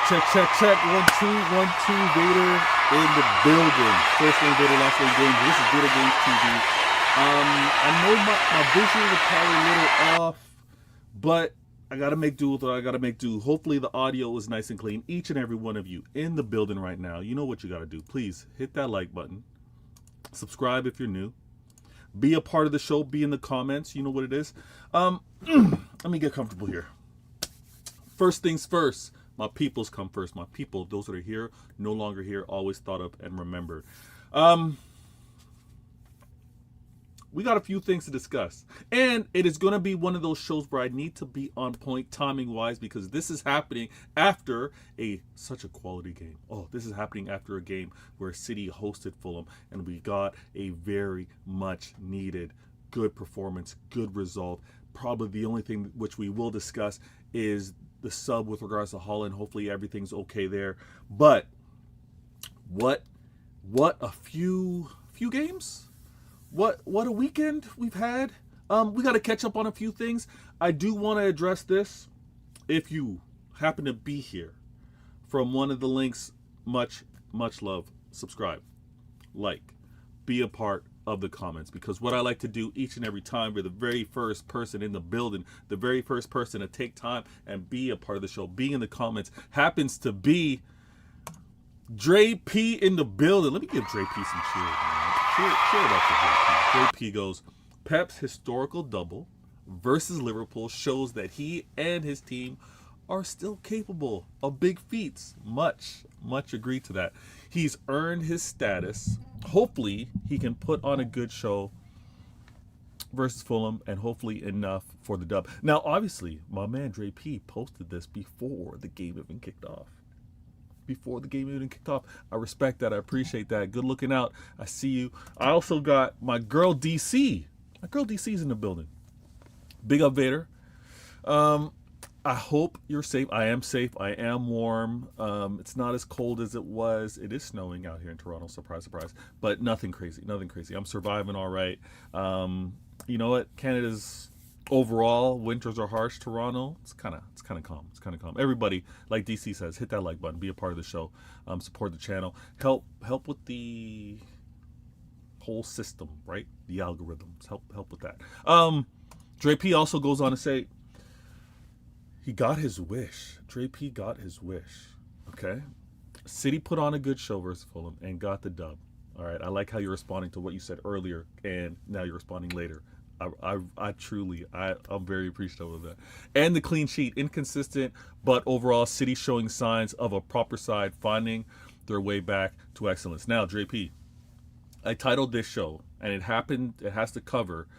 Check. 1, 2, 1, 2. Vader in the building. First name Vader, last name Games. This is Vader Games TV. I know my visuals are probably a little off, but I gotta make do with what I gotta make do. Hopefully the audio is nice and clean. Each and every one of you in the building right now, you know what you gotta do. Please hit that like button. Subscribe if you're new. Be a part of the show. Be in the comments. You know what it is. Let me get comfortable here. First things first. My peoples come first. My people, those that are here, no longer here, always thought of and remembered. We got a few things to discuss. And it is going to be one of those shows where I need to be on point timing-wise because this is happening after such a quality game. Oh, this is happening after a game where City hosted Fulham and we got a very much needed good performance, good result. Probably the only thing which we will discuss is the sub with regards to Holland. Hopefully everything's okay there. But what a few games? What a weekend we've had. We got to catch up on a few things. I do want to address this. If you happen to be here from one of the links, much love. Subscribe, like, be a part of the comments, because what I like to do each and every time, we're the very first person in the building, the very first person to take time and be a part of the show, be in the comments, happens to be Dre P in the building. Let me give Dre P some cheers, man. Cheer it up for Dre P. Dre P goes, Pep's historical double versus Liverpool shows that he and his team are still capable of big feats. Much agree to that. He's earned his status. Hopefully he can put on a good show versus Fulham, and hopefully enough for the dub. Now, obviously, my man Dre P posted this before the game even kicked off. I respect that. I appreciate that. Good looking out. I see you. I also got my girl DC. My girl DC's in the building. Big up, Vader. I hope you're safe. I am safe. I am warm. It's not as cold as it was. It is snowing out here in Toronto. Surprise, surprise. But nothing crazy. I'm surviving all right. You know what? Canada's overall winters are harsh. Toronto, it's kind of calm. Everybody, like DC says, hit that like button. Be a part of the show. Support the channel. Help with the whole system, right? The algorithms. Help with that. Dre P also goes on to say, he got his wish. Dre P got his wish. Okay? City put on a good show versus Fulham and got the dub. All right? I like how you're responding to what you said earlier, and now you're responding later. I'm very appreciative of that. And the clean sheet, inconsistent, but overall, City showing signs of a proper side, finding their way back to excellence. Now, Dre P, I titled this show, and it has to cover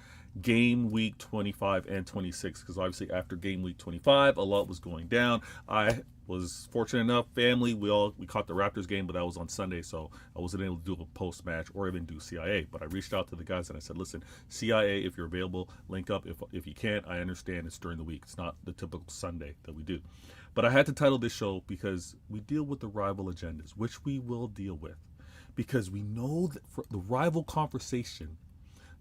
game week 25 and 26, because obviously after game week 25 a lot was going down. I was fortunate enough, family, we caught the Raptors game, but that was on Sunday, so I wasn't able to do a post match or even do CIA. But I reached out to the guys and I said, listen, CIA, if you're available, link up. If you can't, I understand, it's during the week, it's not the typical Sunday that we do. But I had to title this show because we deal with the rival agendas, which we will deal with, because we know that for the rival conversation,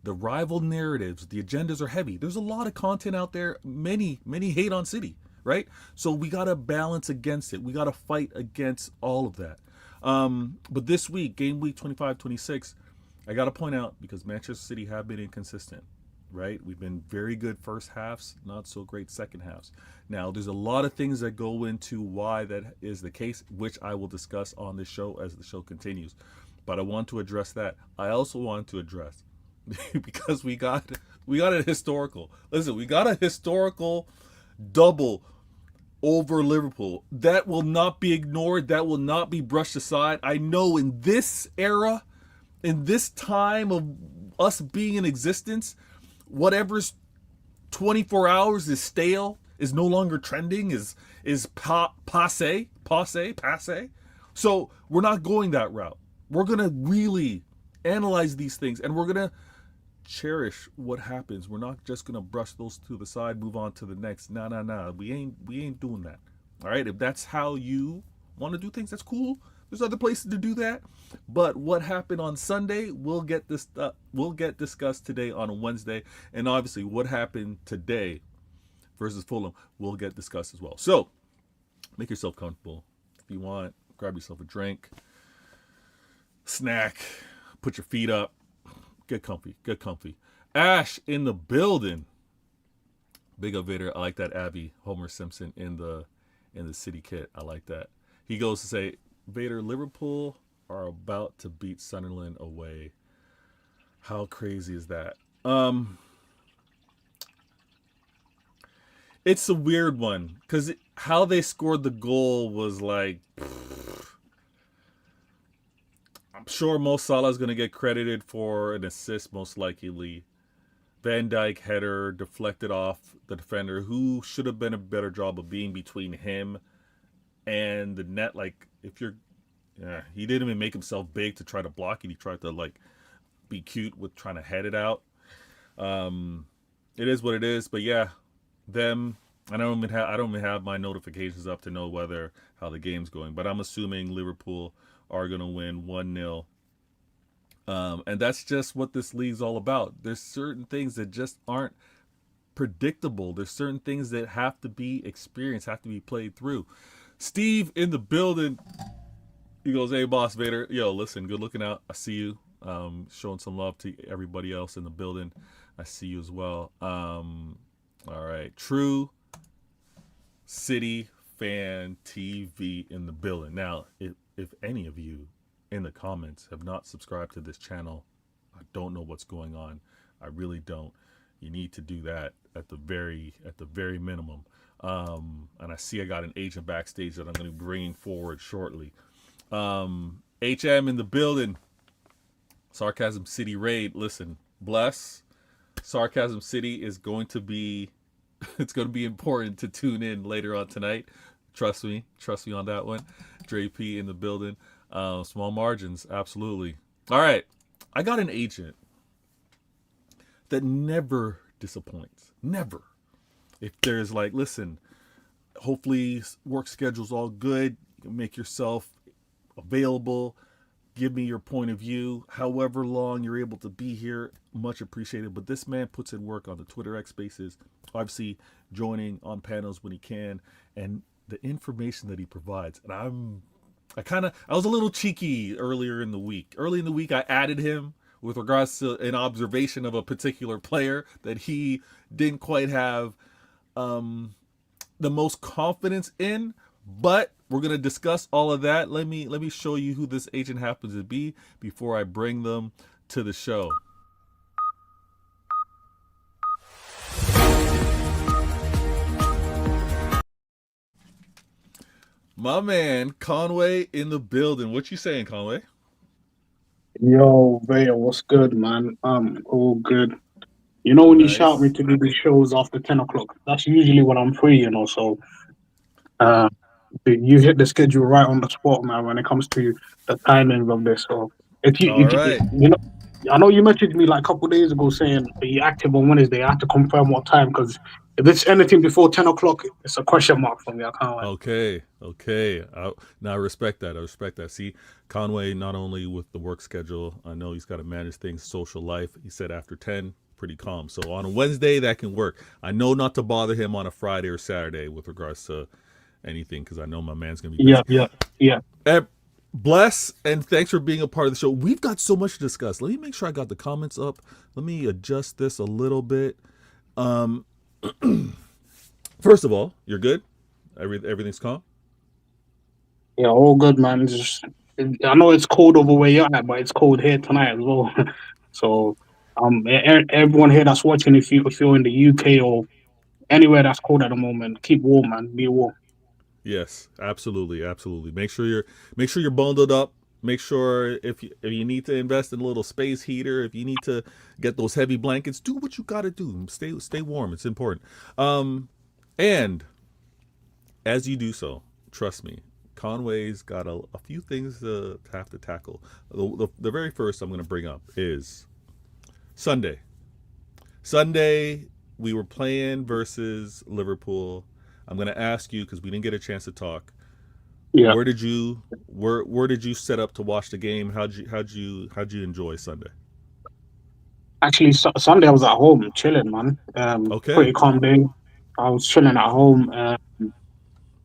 the rival narratives, the agendas are heavy. There's a lot of content out there. Many hate on City, right? So we got to balance against it. We got to fight against all of that. But this week, game week 25, 26, I got to point out, because Manchester City have been inconsistent, right? We've been very good first halves, not so great second halves. Now, there's a lot of things that go into why that is the case, which I will discuss on this show as the show continues. But I want to address that. I also want to address, because we got a historical. Listen, we got a historical double over Liverpool. That will not be ignored. That will not be brushed aside. I know in this era, in this time of us being in existence, whatever's 24 hours is stale, is no longer trending, is passe. So we're not going that route. We're going to really analyze these things, and we're going to cherish what happens. We're not just gonna brush those to the side, move on to the next. Nah. We ain't doing that. All right. If that's how you want to do things, that's cool. There's other places to do that. But what happened on Sunday will get discussed today on Wednesday, and obviously what happened today versus Fulham will get discussed as well. So make yourself comfortable. if you want. Grab yourself a drink, snack, put your feet up, get comfy, get comfy. Ash in the building. Big up Vader. I like that Abby Homer Simpson in the city kit. I like that. He goes to say, Vader, Liverpool are about to beat Sunderland away. How crazy is that? It's a weird one because how they scored the goal was like, I'm sure Mo Salah is going to get credited for an assist, most likely. Van Dijk header deflected off the defender, who should have been a better job of being between him and the net. Like, if you're, he didn't even make himself big to try to block it. He tried to like be cute with trying to head it out. It is what it is. But yeah, them. I don't even have my notifications up to know how the game's going. But I'm assuming Liverpool are gonna win 1-0. And that's just what this league's all about. There's certain things that just aren't predictable. There's certain things that have to be experienced, have to be played through. Steve in the building. He goes, hey, boss Vader. Yo, listen, good looking out. I see you. Showing some love to everybody else in the building. I see you as well. All right. True City Fan TV in the building. Now, if any of you in the comments have not subscribed to this channel, I don't know what's going on. I really don't. You need to do that at the very minimum. And I see I got an agent backstage that I'm going to be bringing forward shortly. HM in the building. Sarcasm City raid. Listen, bless. Sarcasm City is going to be, it's going to be important to tune in later on tonight. Trust me on that one. Dre P in the building. Small margins, absolutely. All right, I got an agent that never disappoints. Never. If there's like, listen, hopefully work schedule's all good. You make yourself available. Give me your point of view. However long you're able to be here, much appreciated. But this man puts in work on the Twitter X Spaces, obviously joining on panels when he can, and the information that he provides. And I was a little cheeky earlier in the week. Early in the week, I added him with regards to an observation of a particular player that he didn't quite have the most confidence in. But we're going to discuss all of that. Let me show you who this agent happens to be before I bring them to the show. My man, Conway in the building. What you saying, Conway? Yo, Vaya, what's good, man? All good. You know, when you shout me Nice. to do these shows after 10 o'clock, that's usually when I'm free, so uh, you hit the schedule right on the spot, man, when it comes to the timing of this. So All if right. you know, I know you messaged me like a couple of days ago saying, are you active on Wednesday? I have to confirm what time because if it's anything before 10 o'clock, it's a question mark for me. I can't lie. Okay. Now I respect that. I respect that. See, Conway, not only with the work schedule, I know he's got to manage things, social life. He said after 10, pretty calm. So on a Wednesday, that can work. I know not to bother him on a Friday or Saturday with regards to anything because I know my man's going to be Yeah, busy. yeah, yeah. Bless and thanks for being a part of the show. We've got so much to discuss. Let me make sure I got the comments up. Let me adjust this a little bit. First of all, you're good. Everything's calm. Yeah, all good, man. I know it's cold over where you're at, but it's cold here tonight as well. So, everyone here that's watching, if you're in the UK or anywhere that's cold at the moment, keep warm, man. Be warm. Yes, absolutely, absolutely. Make sure you're bundled up. Make sure if you need to invest in a little space heater, if you need to get those heavy blankets, do what you got to do. Stay warm. It's important. And as you do so, trust me, Conway's got a few things to have to tackle. The very first I'm going to bring up is Sunday. Sunday, we were playing versus Liverpool. I'm going to ask you because we didn't get a chance to talk. Yeah. Where did you set up to watch the game? How'd you enjoy Sunday? Actually, Sunday I was at home chilling, man. Pretty Okay. calm day. I was chilling at home. I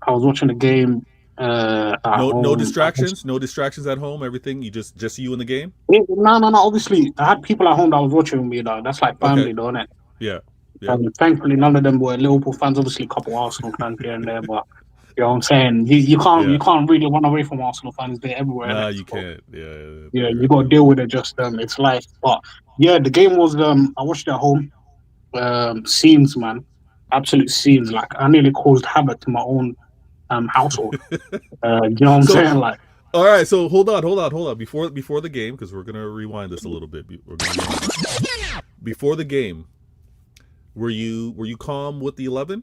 was watching the game. At No home. distractions. No distractions at home. Everything. You just you in the game. No. Obviously, I had people at home that was watching with me. Though. That's like Okay. family, though, isn't it? Yeah. Yeah. Thankfully, none of them were Liverpool fans. Obviously, a couple of Arsenal fans here and there, but you know what I'm saying. You Yeah. can't really run away from Arsenal fans. They're everywhere, Nah, innit? you So, can't. Yeah. yeah, They're you got to everywhere. deal with it. Just it's life. But yeah, the game was. I watched it at home. Scenes, man, absolute scenes. Like I nearly caused havoc to my own household. You know what I'm So, saying? Like, all right. So hold on. Before the game, because we're gonna rewind this a little bit. Before the game, were you calm with the 11?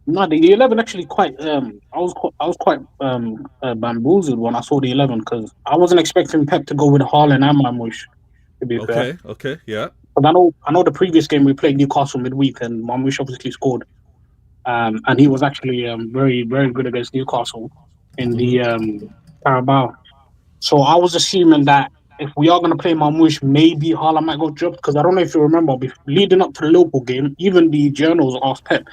no, the 11 actually quite. I was quite bamboozled when I saw the 11 because I wasn't expecting Pep to go with Haaland and Marmoush. To be fair, Okay. Okay. Yeah. but I know the previous game we played Newcastle midweek and Marmoush obviously scored. And he was actually very very good against Newcastle in Mm-hmm. the Carabao. So I was assuming that if we are going to play Marmoush, maybe Haaland might go dropped because I don't know if you remember, leading up to the Liverpool game, even the journals asked Pep,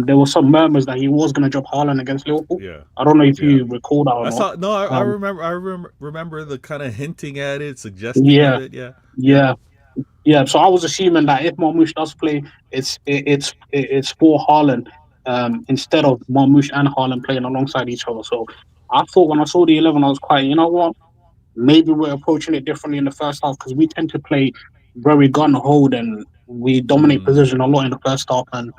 there were some murmurs that he was going to drop Haaland against Liverpool. Yeah. I don't know if Yeah. you recall that or I not. saw. No, I Um, remember. Remember the kind of hinting at it, suggesting of yeah, it. Yeah. Yeah. yeah, yeah. So I was assuming that if Marmoush does play, it's for Haaland instead of Marmoush and Haaland playing alongside each other. So I thought when I saw the 11, I was quite, you know what? Maybe we're approaching it differently in the first half because we tend to play very gun hold and we dominate Mm, position a lot in the first half, and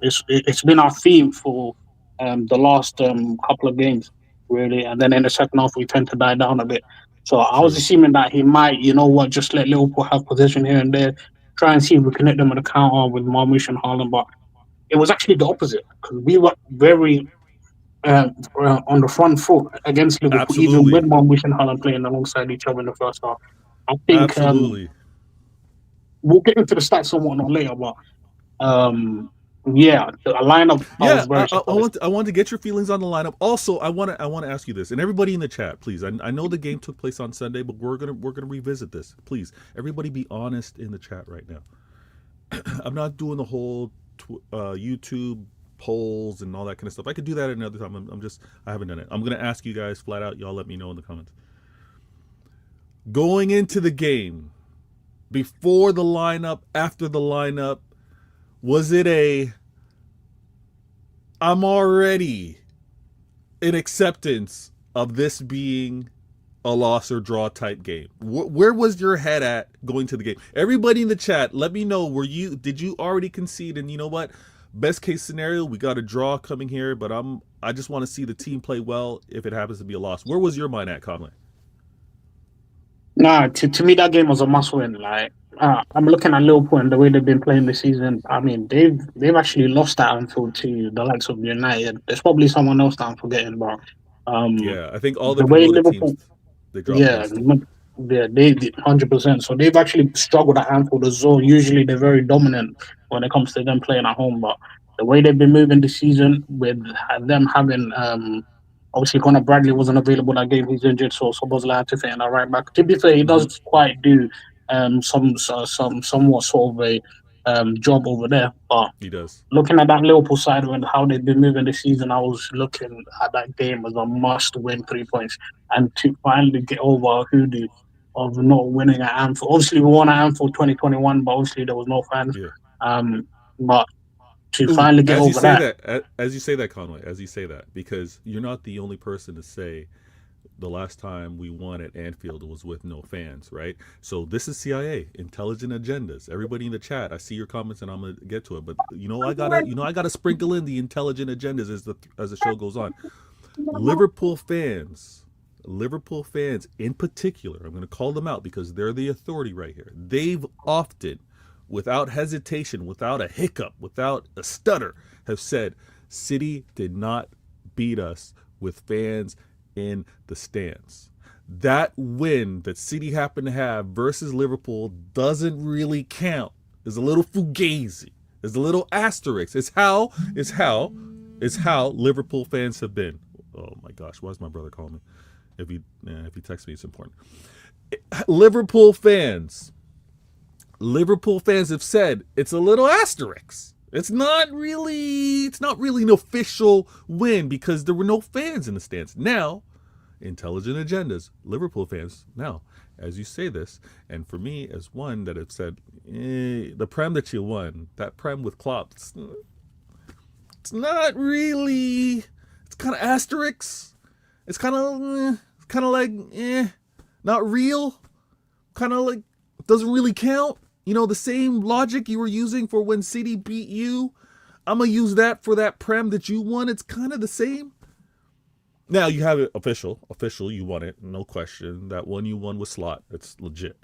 it's been our theme for the last couple of games really, and then in the second half we tend to die down a bit. So I was true. assuming that he might, you know what, just let Liverpool have position here and there, try and see if we can hit them with a counter with Marmoush and Haaland, but it was actually the opposite because we were very uh, on the front foot against Liverpool, even Absolutely. with Marmoush and Haaland playing alongside each other in the first half. I think Absolutely. we'll get into the stats and whatnot later, but um, yeah, a lineup I was Yeah, very surprised. I want to get your feelings on the lineup. Also, I want to ask you this, and everybody in the chat, please. I know the game took place on Sunday, but we're gonna revisit this. Please, everybody, be honest in the chat right now. I'm not doing the whole YouTube polls and all that kind of stuff. I could do that another time. I haven't done it. I'm gonna ask you guys flat out. Y'all let me know in the comments. Going into the game, before the lineup, after the lineup, was it I'm already in acceptance of this being a loss or draw type game? Where was your head at going to the game? Everybody in the chat, let me know. Did you already concede? And you know what? Best case scenario, we got a draw coming here, but I just want to see the team play well if it happens to be a loss. Where was your mind at, Conley? Nah, to me that game was a must win. Like I'm looking at Liverpool and the way they've been playing this season. I mean, they've actually lost at Anfield to the likes of United. There's probably someone else that I'm forgetting, but Yeah, I think all the the way promoted teams, Liverpool. they dropped Yeah, points to. yeah, they 100%. So they've actually struggled at Anfield as well. Usually they're very dominant when it comes to them playing at home, but the way they've been moving this season with them having obviously Conor Bradley wasn't available that game, he's injured, so Szoboszlai had to fit in that right back. To be fair, he Mm-hmm. does quite do some somewhat sort of a job over there, but He does. looking at that Liverpool side and how they've been moving this season, I was looking at that game as a must-win 3 points, and to finally get over a hoodoo of not winning at Anfield. Obviously, we won at Anfield 2021, but obviously there was no fans. Yeah. But to Ooh, finally get over that, as you say that, Conway, as you say that, because you're not the only person to say the last time we won at Anfield was with no fans, right? So this is CIA, intelligent agendas. Everybody in the chat, I see your comments and I'm gonna get to it, but I gotta sprinkle in the intelligent agendas as the show goes on. Liverpool fans, in particular, I'm gonna call them out because they're the authority right here. They've often, without hesitation, without a hiccup, without a stutter, have said City did not beat us with fans in the stands. That win that City happened to have versus Liverpool doesn't really count. There's a little fugazi. There's a little asterisk. It's how Liverpool fans have been. Oh my gosh, why is my brother calling me? If he texts me, it's important. Liverpool fans have said it's a little asterisk. It's not really an official win because there were no fans in the stands. Now, intelligent agendas, Liverpool fans. Now, as you say this, and for me as one that have said, the prem that you won, that prem with Klopp, it's not really. It's kind of asterisks. It's kind of like not real. Kind of like doesn't really count. You know, the same logic you were using for when City beat you. I'm gonna use that for that prem that you won. It's kind of the same. Now you have it official. You won it, no question. That one you won with Slot, it's legit.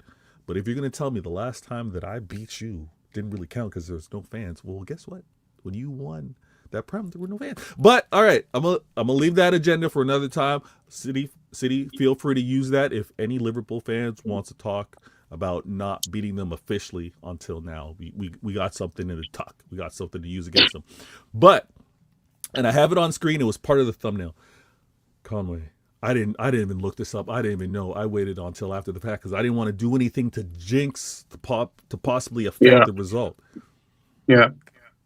But if you're gonna tell me the last time that I beat you didn't really count because there's no fans, well, guess what? When you won that prem, there were no fans. But all right, I'm gonna leave that agenda for another time. City, feel free to use that if any Liverpool fans wants to talk about not beating them officially until now. We got something in the tuck. We got something to use against them. But, and I have it on screen. It was part of the thumbnail. Conway, I didn't even look this up. I didn't even know. I waited until after the fact because I didn't want to do anything to jinx to possibly affect the result. Yeah.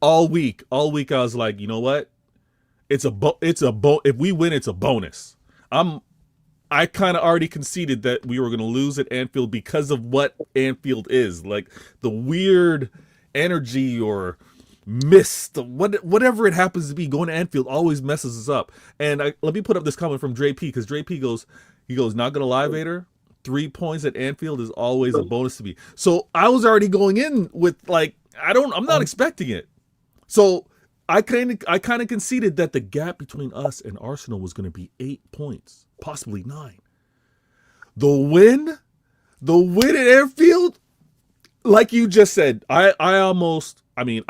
All week I was like, you know what? If we win, it's a bonus. I kind of already conceded that we were going to lose at Anfield because of what Anfield is. Like the weird energy or mist, whatever it happens to be, going to Anfield always messes us up. And let me put up this comment from Dre P, because Dre P goes, not going to lie, Vader, 3 points at Anfield is always a bonus to me. So I was already going in with like, I'm not expecting it. So I kind of conceded that the gap between us and Arsenal was going to be 8 points, possibly 9. The win at Anfield, like you just said, I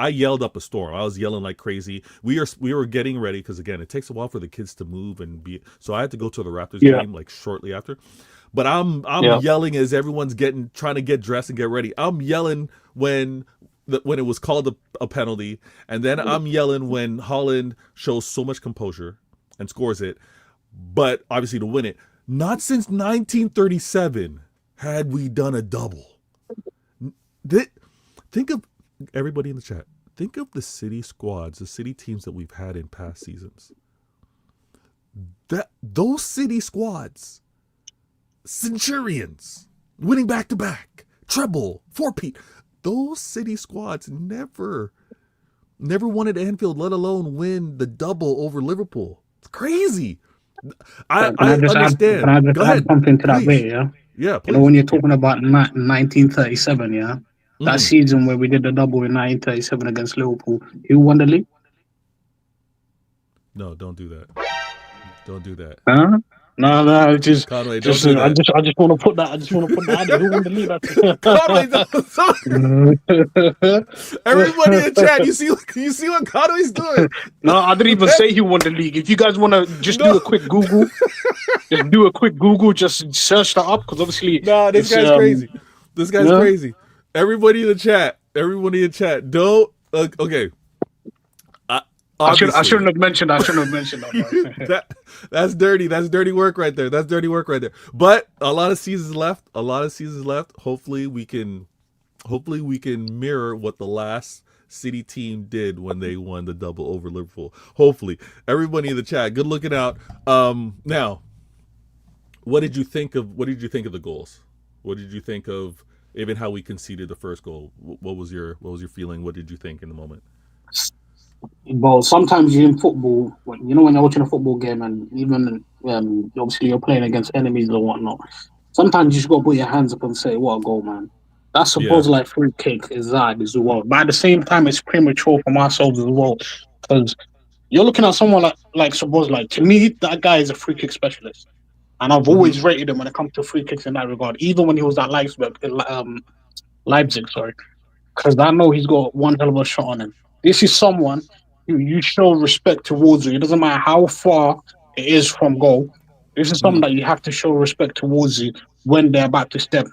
yelled up a storm. I was yelling like crazy. We were getting ready because again, it takes a while for the kids to move and be. So I had to go to the Raptors game like shortly after. But I'm yelling as everyone's trying to get dressed and get ready. I'm yelling when it was called a penalty, and then I'm yelling when Holland shows so much composure and scores it, but obviously to win it. Not since 1937 had we done a double. Think of everybody in the chat. Think of the City squads, the City teams that we've had in past seasons. Those City squads, Centurions, winning back-to-back, treble, four-peat. Those City squads never won at Anfield, let alone win the double over Liverpool. It's crazy. I understand. Can I just add something to that Please. bit, yeah? Yeah, please. You know, when you're talking about 1937, yeah? That season where we did the double in 1937 against Liverpool, who won the league? No, don't do that. Don't do that. Huh? No, just Conway, don't do that. I just want to put that. I just want to put that. Who won the league? Conway, everybody in the chat, you see what Conway's doing? No, I didn't even say who won the league. If you guys want to just do a quick Google, just search that up because obviously. No, this guy's crazy. This guy's crazy. Everybody in the chat, don't. Okay. I shouldn't have mentioned that. That's dirty. That's dirty work right there. But a lot of seasons left. Hopefully we can mirror what the last City team did when they won the double over Liverpool. Hopefully. Everybody in the chat, good looking out. Now, what did you think of the goals? What did you think of even how we conceded the first goal? What was your feeling? What did you think in the moment? Well, sometimes in football, when you're watching a football game, and even obviously you're playing against enemies or whatnot, sometimes you just got to put your hands up and say, "What a goal, man!" That's supposed like free kick is that as well. But at the same time, it's premature from ourselves as well because you're looking at someone to me, that guy is a free kick specialist, and I've always rated him when it comes to free kicks in that regard. Even when he was at Leipzig, sorry, because I know he's got one hell of a shot on him. This is someone who you show respect towards. It doesn't matter how far it is from goal. This is someone that you have to show respect towards you when they're about to step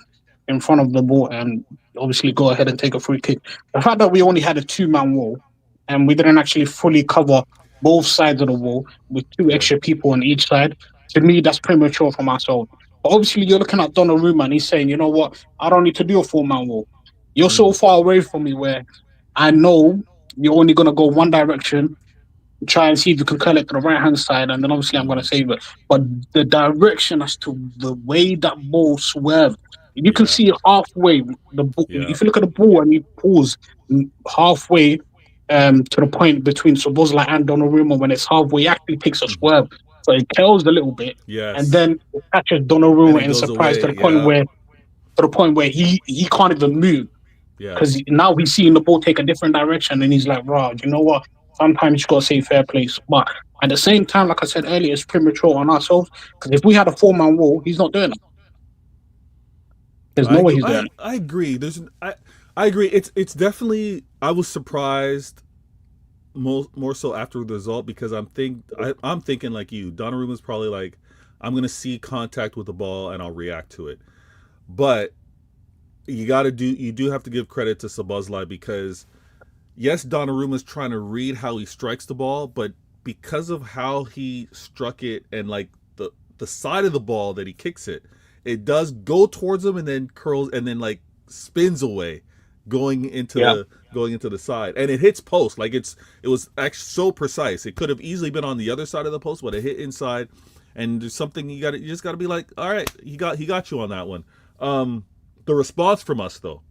in front of the ball and obviously go ahead and take a free kick. The fact that we only had a 2-man wall and we didn't actually fully cover both sides of the wall with 2 extra people on each side, to me, that's premature from ourselves. But obviously, you're looking at Donnarumma and he's saying, you know what, I don't need to do a 4-man wall. You're so far away from me where I know you're only gonna go one direction, try and see if you can curl it to the right hand side, and then obviously I'm going to Hmm. save it. But the direction as to the way that ball swerved, you can Yeah. see halfway the ball. Yeah. If you look at the ball and you pause halfway to the point between Sobozla and Donnarumma, when it's halfway, it actually takes a Hmm. swerve. So it curls a little bit, and Yes. then it catches And Donnarumma it in goes surprise away. Yeah. to the point where he can't even move Yes. because now he's seeing the ball take a different direction, and he's like, "Rah, you know what? Sometimes you gotta say fair place." But at the same time, like I said earlier, it's premature on ourselves because if we had a four-man wall, he's not doing that. There's no way he's doing it. I agree. I agree. It's definitely. I was surprised more so after the result because I'm thinking like you. Donnarumma's probably like, I'm gonna see contact with the ball and I'll react to it. But you do have to give credit to Sabazlai because yes, Donnarumma's trying to read how he strikes the ball, but because of how he struck it and like the side of the ball that he kicks it, it does go towards him and then curls and then like spins away, Yeah, going into the side, and it hits post. Like it was actually so precise. It could have easily been on the other side of the post, but it hit inside. And there's something you just got to be like, all right, he got you on that one. The response from us though,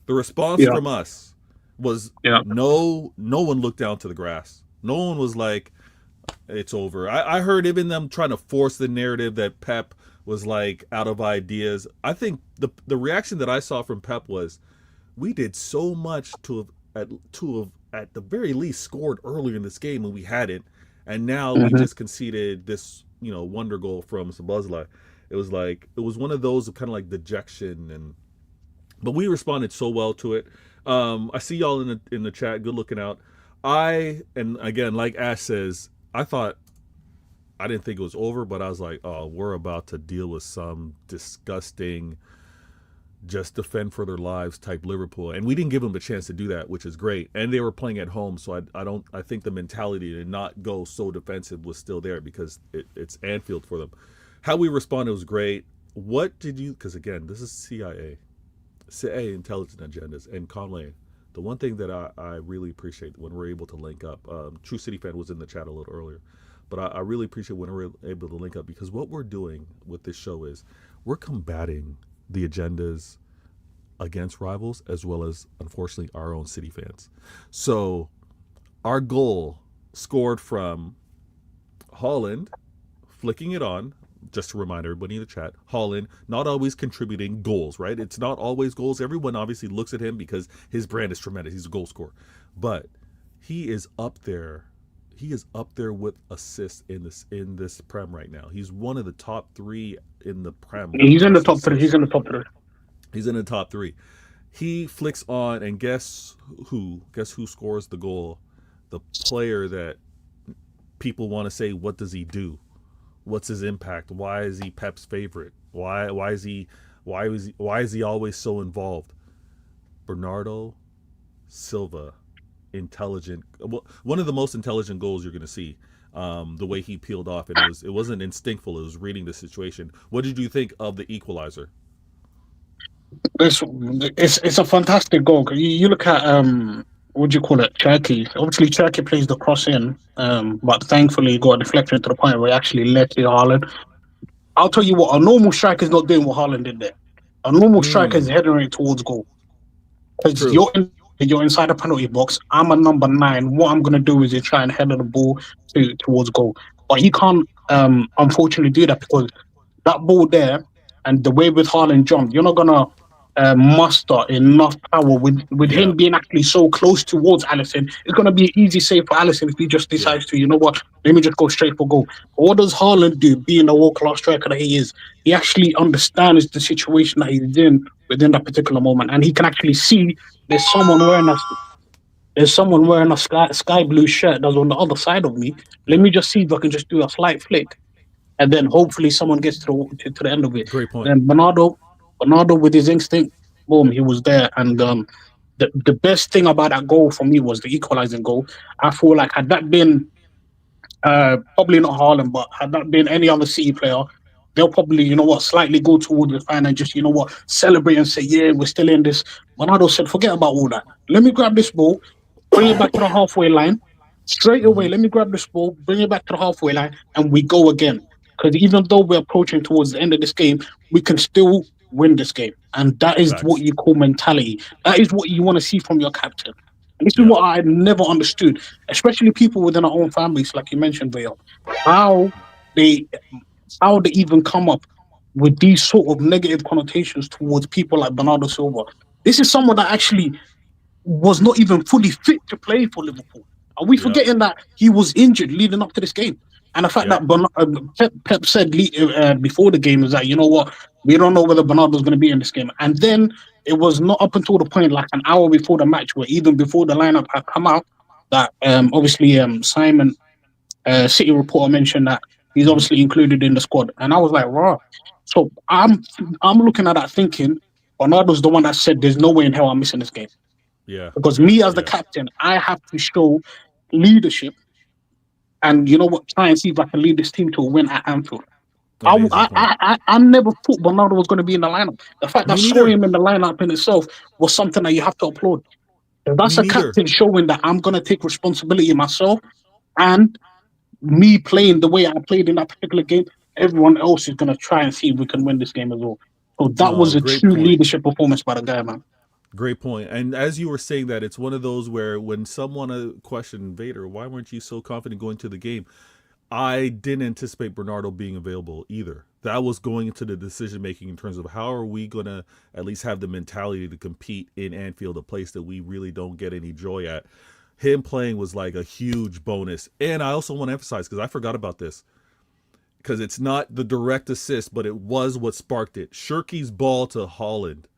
the response yeah, from us was yeah. no one looked down to the grass. No one was like, it's over. I heard even them trying to force the narrative that Pep was like out of ideas. I think the reaction that I saw from Pep was, we did so much to have at the very least scored earlier in this game and we hadn't, and now we Mm-hmm. just conceded this wonder goal from Sabazla. It was like it was one of those of kind of like dejection, and but we responded so well to it. I see y'all in the chat. Good looking out. And again, like Ash says, I thought I didn't think it was over, but I was like, oh, we're about to deal with some disgusting, just defend for their lives type Liverpool, and we didn't give them the chance to do that, which is great. And they were playing at home, so I think the mentality to not go so defensive was still there because it's Anfield for them. How we responded was great. What did you? Because again, this is CIA intelligence agendas, and Conley. The one thing that I really appreciate when we're able to link up, True City Fan was in the chat a little earlier, but I really appreciate when we're able to link up because what we're doing with this show is we're combating the agendas against rivals as well as unfortunately our own City fans. So our goal scored from Holland flicking it on. Just to remind everybody in the chat, Holland not always contributing goals, right? It's not always goals. Everyone obviously looks at him because his brand is tremendous. He's a goal scorer, but he is up there. He is up there with assists in this prem right now. He's one of the top three in the prem when it He's in comes the to top three. He's assists. in the top three. He's in the top three. He flicks on, and guess who? Guess who scores the goal? The player that people want to say, what does he do? What's his impact? Why is he Pep's favorite? Why is he always so involved? Bernardo Silva, intelligent, one of the most intelligent goals you're going to see. The way he peeled off, and it wasn't instinctful. It was reading the situation. What did you think of the equalizer? It's it's a fantastic goal. 'Cause you look at what do you call it, Turkey. Obviously, Turkey plays the cross in, but thankfully he got a deflection to the point where he actually let it Haaland. I'll tell you what, a normal striker is not doing what Haaland did there. A normal striker is Mm, heading it towards goal because true. you're inside the penalty box. I'm a number nine. What I'm gonna do is try and header the ball towards goal, but he can't unfortunately do that because that ball there and the way with Haaland jumped, you're not gonna muster enough power with Yeah, him being actually so close towards Allison. It's gonna be an easy save for Allison if he just yeah, decides to, you know what, let me just go straight for goal. But what does Haaland do? Being a world class striker that he is, he actually understands the situation that he's in within that particular moment, and he can actually see there's someone wearing a sky blue shirt that's on the other side of me. Let yeah. me just see if I can just do a slight flick and then hopefully someone gets to the end of it. Great point. Then Bernardo with his instinct, boom, he was there. And the best thing about that goal for me was the equalizing goal. I feel like had that been probably not Haaland, but had that been any other City player, they'll probably, you know what, slightly go towards the fan and just, you know what, celebrate and say, yeah, we're still in this. Bernardo said, forget about all that. Let me grab this ball. bring it back to the halfway line. Straight away, Hmm. let me grab this ball, bring it back to the halfway line, and we go again. Because even though we're approaching towards the end of this game, we can still win this game. And that is what Facts. you call mentality. That is what you want to see from your captain. And this is Yeah. what I never understood, especially people within our own families, like you mentioned, Vale. How they how they even come up with these sort of negative connotations towards people like Bernardo Silva. This is someone that actually was not even fully fit to play for Liverpool. Are we Yep. forgetting that he was injured leading up to this game? And the fact Yep. that Pep said before the game is that, you know what, we don't know whether Bernardo's going to be in this game. And then it was not up until the point, like an hour before the match, where even before the lineup had come out, that obviously Simon, City reporter, mentioned that he's Hmm. obviously included in the squad. And I was like, raw. So I'm looking at that thinking, Bernardo's the one that said, "There's no way in hell I'm missing this game." Yeah. Because me as the Yeah. captain, I have to show leadership and, you know what, try and see if I can lead this team to a win at Anfield. Amazing point. I never thought Bernardo was going to be in the lineup. The fact that I Me saw neither. him in the lineup in itself was something that you have to applaud. That's Me a neither. captain showing that I'm going to take responsibility myself, and me playing the way I played in that particular game, everyone else is going to try and see if we can win this game as well. So that No, was a great true point. leadership performance by the guy, man. Great point. And as you were saying that, it's one of those where when someone questioned Vader, why weren't you so confident going to the game? I didn't anticipate Bernardo being available either. That was going into the decision making in terms of how are we going to at least have the mentality to compete in Anfield, a place that we really don't get any joy at. Him playing was like a huge bonus. And I also want to emphasize, because I forgot about this, because it's not the direct assist, but it was what sparked it. Shirky's ball to Holland.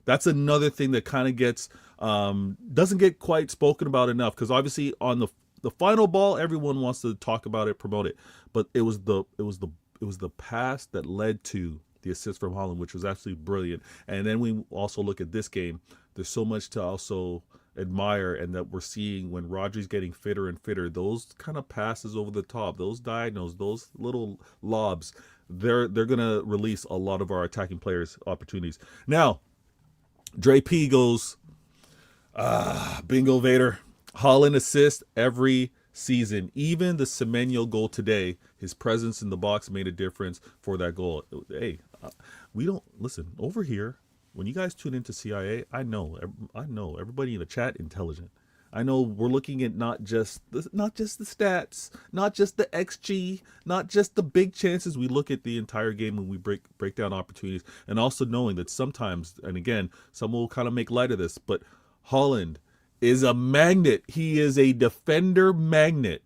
That's another thing that kind of gets doesn't get quite spoken about enough, because obviously on the final ball, everyone wants to talk about it, promote it, but it was the pass that led to the assist from Holland, which was absolutely brilliant. And then we also look at this game. There's so much to also admire, and that we're seeing when Rodri's getting fitter and fitter. Those kind of passes over the top, those diagonals, those little lobs, they're gonna release a lot of our attacking players' opportunities. Now, Dre P goes, bingo Vader. Holland assist every season. Even the Semenyo goal today, his presence in the box made a difference for that goal. Hey, we don't listen over here. When you guys tune into CIA, I know everybody in the chat intelligent. I know we're looking at not just the stats, not just the XG, not just the big chances. We look at the entire game when we break down opportunities, and also knowing that sometimes, and again, some will kind of make light of this, but Holland is a magnet. He is a defender magnet.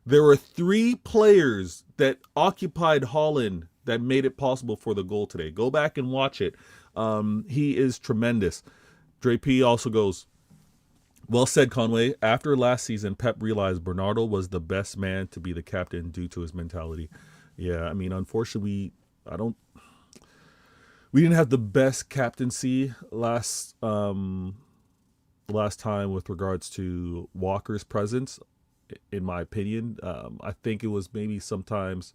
There were three players that occupied Holland that made it possible for the goal today. Go back and watch it. He is tremendous. Dre P also goes, well said, Conway. After last season, Pep realized Bernardo was the best man to be the captain due to his mentality. Yeah, I mean, unfortunately, I don't. We didn't have the best captaincy last time with regards to Walker's presence. In my opinion, I think it was maybe sometimes,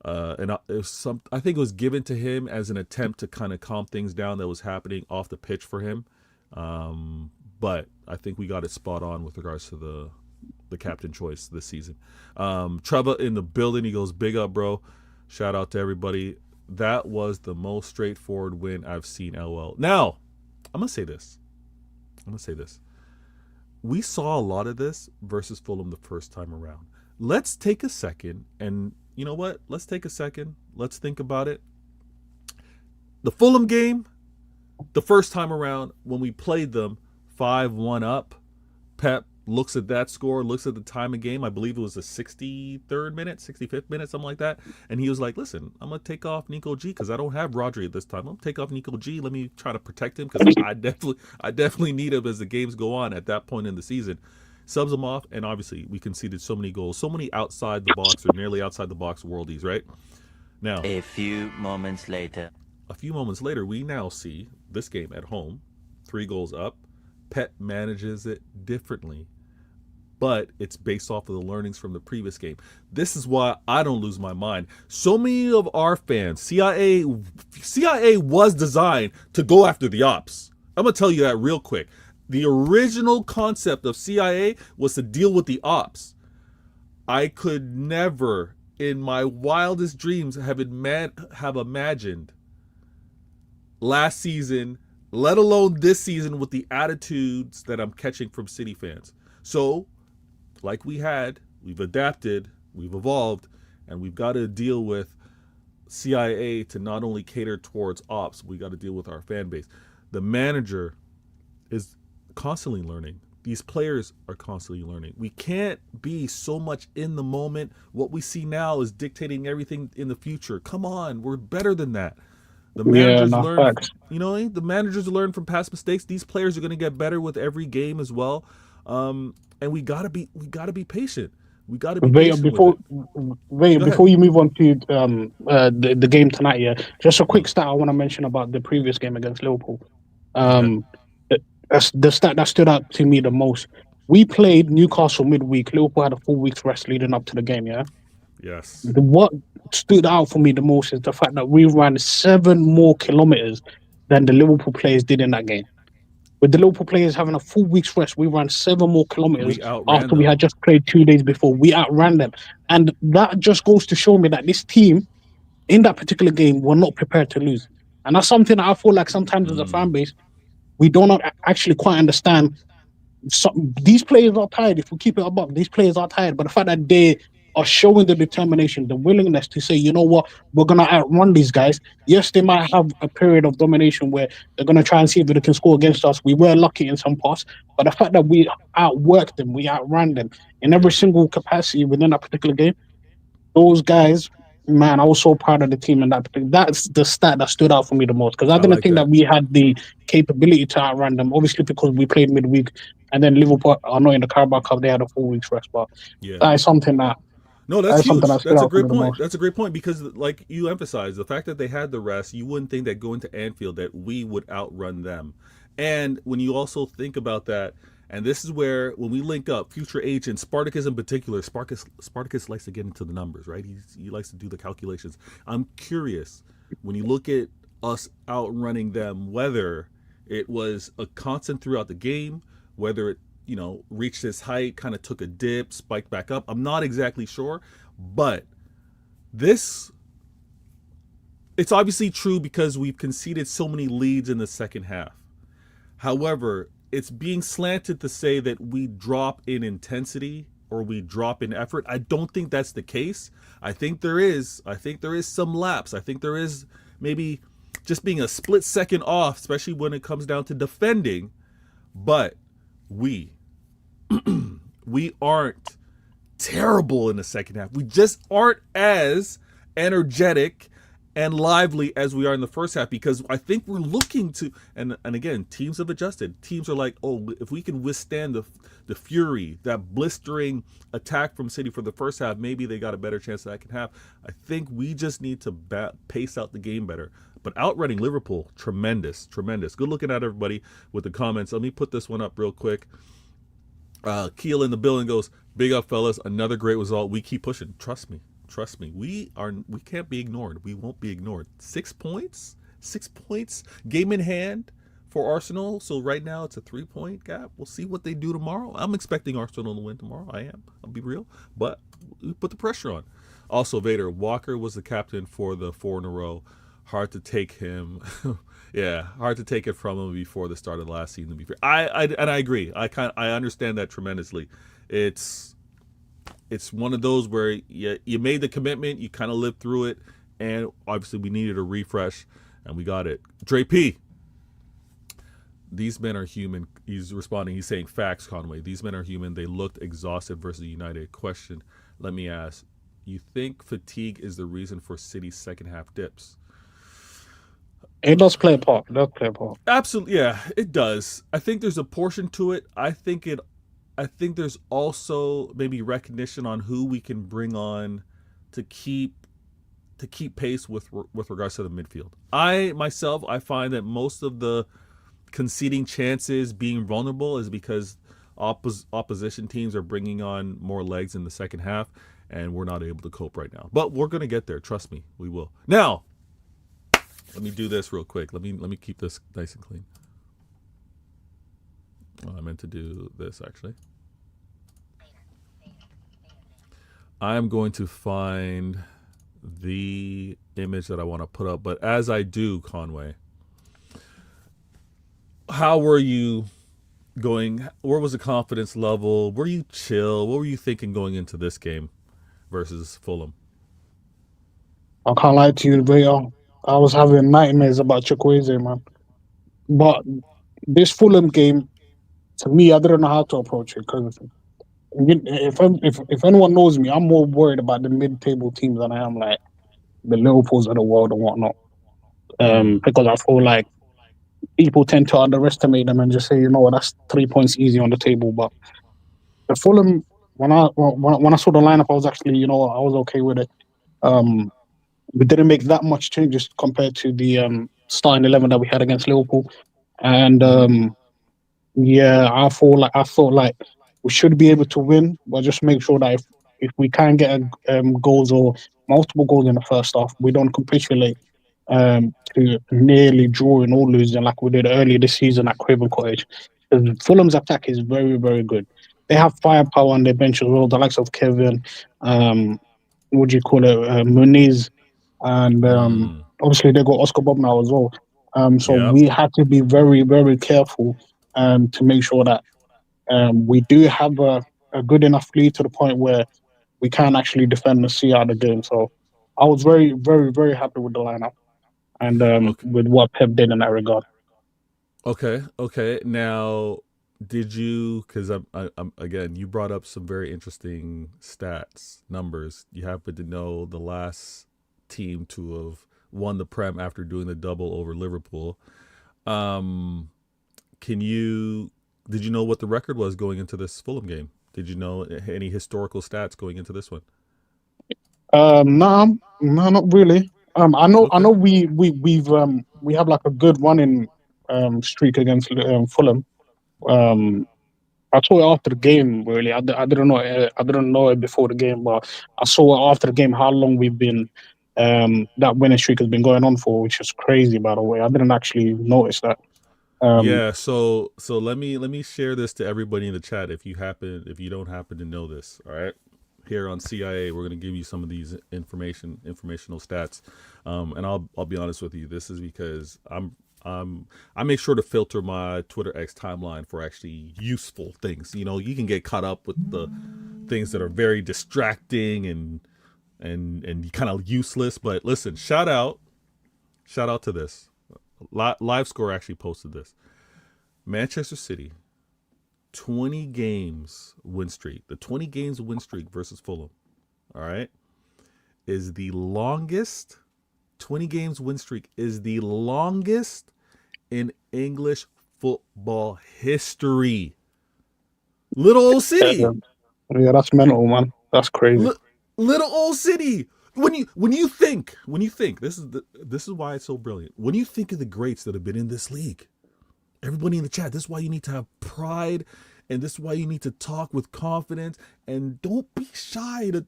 and it was some. I think it was given to him as an attempt to kind of calm things down that was happening off the pitch for him. But I think we got it spot on with regards to the captain choice this season. Trevor in the building, he goes, big up, bro. Shout out to everybody. That was the most straightforward win I've seen. LOL. Now, I'm gonna say this. We saw a lot of this versus Fulham the first time around. Let's take a second, and you know what? Let's take a second. Let's think about it. The Fulham game, the first time around, when we played them 5-1 up, Pep looks at that score, looks at the time of game. I believe it was the 63rd minute, 65th minute, something like that. And he was like, listen, I'm going to take off Nico G because I don't have Rodri at this time. I'm going to take off Nico G. Let me try to protect him because I definitely need him as the games go on at that point in the season. Subs him off, and obviously we conceded so many goals, so many outside the box or nearly outside the box worldies, right? Now, a few moments later, we now see this game at home, 3 goals up. Pep manages it differently, but it's based off of the learnings from the previous game. This is why I don't lose my mind. So many of our fans, CIA was designed to go after the ops. I'm going to tell you that real quick. The original concept of CIA was to deal with the ops. I could never, in my wildest dreams, have imagined last season, let alone this season, with the attitudes that I'm catching from City fans. So, like we've adapted, we've evolved, and we've got to deal with CIA to not only cater towards ops, we got to deal with our fan base. The manager is constantly learning. These players are constantly learning. We can't be so much in the moment. What we see now is dictating everything in the future. Come on, we're better than that. The Yeah, managers no learn, facts. the managers learn from past mistakes. These players are going to get better with every game as well. And we gotta be patient. We gotta be Wait, patient with it. Go ahead. before you move on to the game tonight, yeah, just a Mm. quick stat I want to mention about the previous game against Liverpool. Okay. The, that's the stat that stood out to me the most. We played Newcastle midweek. Liverpool had a full week's rest leading up to the game. Yeah, Yes. what stood out for me the most is the fact that we ran 7 more kilometers than the Liverpool players did in that game. With the Liverpool players having a full week's rest, we ran 7 more kilometers We outran after we them. had just played 2 days before. We outran them. And that just goes to show me that this team in that particular game were not prepared to lose. And that's something that I feel like sometimes as a Mm. fan base, we do not actually quite understand. These players are tired. If we keep it above, these players are tired. But the fact that they are showing the determination, the willingness to say, you know what, we're gonna outrun these guys. Yes, they might have a period of domination where they're gonna try and see if they can score against us. We were lucky in some parts, but the fact that we outworked them, we outran them in every Yeah. single capacity within that particular game, those guys, man, I was so proud of the team in that. That's the stat that stood out for me the most because I I didn't like think that that. we had the capability to outrun them. Obviously, because we played midweek, and then Liverpool are not in the Carabao Cup; they had a full week's rest. But Yeah. that is something that No, that's that is something huge. that stood That's a out for great me the point. most. That's a great point because, like you emphasized, the fact that they had the rest, you wouldn't think that going to Anfield that we would outrun them. And when you also think about that, and this is where when we link up future agents, Spartacus in particular, Spartacus likes to get into the numbers, right? He likes to do the calculations. I'm curious when you look at us outrunning them, whether it was a constant throughout the game, whether it reached its height, kind of took a dip, spiked back up. I'm not exactly sure, but this it's obviously true because we've conceded so many leads in the second half. However, it's being slanted to say that we drop in intensity or we drop in effort. I don't think that's the case. I think there is some lapse. I think there is maybe just being a split second off, especially when it comes down to defending. But we we aren't terrible in the second half. We just aren't as energetic and lively as we are in the first half because I think we're looking to and again, teams have adjusted. Teams are like, oh, if we can withstand the fury, that blistering attack from City for the first half, maybe they got a better chance the second half. I think we just need to pace out the game better. But outrunning Liverpool, tremendous. Good looking at everybody with the comments. Let me put this one up real quick. Keel in the building goes, big up fellas, another great result. We keep pushing. Trust me. We can't be ignored. We won't be ignored. 6 points, game in hand for Arsenal. So right now it's a 3-point gap. We'll see what they do tomorrow. I'm expecting Arsenal to win tomorrow. I'll be real, but we put the pressure on. Also, Vader, Walker was the captain for the 4 in a row. Hard to take him. Yeah, hard to take it from him before the start of the last season. I agree. I understand that tremendously. It's one of those where you made the commitment, you kind of lived through it, and obviously we needed a refresh, and we got it. Dre P. These men are human. He's responding. He's saying facts, Conway. These men are human. They looked exhausted versus United. Question. Let me ask. You think fatigue is the reason for City's second half dips? It does play a part. It does play a part. Absolutely, yeah, it does. I think there's a portion to it. I think there's also maybe recognition on who we can bring on to keep pace with regards to the midfield. I find that most of the conceding chances, being vulnerable, is because opposition teams are bringing on more legs in the second half, and we're not able to cope right now. But we're gonna get there. Trust me, we will. Now, let me do this real quick. Let me keep this nice and clean. Oh, I meant to do this actually. I'm going to find the image that I want to put up. But as I do, Conway, how were you going? Where was the confidence level? Were you chill? What were you thinking going into this game versus Fulham? I can't lie to you, bro. I was having nightmares about Chukwueze, man. But this Fulham game, to me, I didn't know how to approach it because if anyone knows me, I'm more worried about the mid-table teams than I am like the Liverpools of the world and whatnot. Mm. Because I feel like people tend to underestimate them and just say, you know what, that's 3 points easy on the table. But the Fulham, when I saw the lineup, I was actually, I was okay with it. Um, we didn't make that much changes compared to the starting 11 that we had against Liverpool, and Mm-hmm. yeah, I thought like we should be able to win, but just make sure that if we can get goals or multiple goals in the first half, we don't capitulate to nearly drawing or losing like we did earlier this season at Craven Cottage. 'Cause Fulham's attack is very, very good. They have firepower on their bench as well, the likes of Kevin, um, what do you call it, Muniz, and Mm. obviously they got Oscar Bob now as well. So Yep. we had to be very, very careful to make sure that we do have a good enough lead to the point where we can actually defend and see out the game. So I was very, very, very happy with the lineup and Okay. with what Pep did in that regard. Okay. Okay. Now, did you? Because I'm again. You brought up some very interesting stats, numbers. You happen to know the last team to have won the Prem after doing the double over Liverpool. Um, can you? Did you know what the record was going into this Fulham game? Did you know any historical stats going into this one? No, no, not really. I Okay. know, we have like a good running streak against Fulham. Um, I saw it after the game. Really, I didn't know. I didn't know it before the game, but I saw it after the game. How long we've been that winning streak has been going on for, which is crazy. By the way, I didn't actually notice that. Um, Yeah, so let me share this to everybody in the chat if you don't happen to know this, all right? Here on CIA, we're going to give you some of these informational stats. And I'll be honest with you, this is because I make sure to filter my Twitter X timeline for actually useful things. You know, you can get caught up with the things that are very distracting and kind of useless, but listen, shout out to this. Live Score actually posted this. Manchester City, 20 games win streak. The 20 games win streak versus Fulham, all right, is the longest. 20 games win streak is the longest in English football history. Little old yeah, city. yeah, that's mental, man. That's crazy. Li- Little old city. When you think this is why it's so brilliant. When you think of the greats that have been in this league, everybody in the chat, this is why you need to have pride, and this is why you need to talk with confidence, and don't be shy to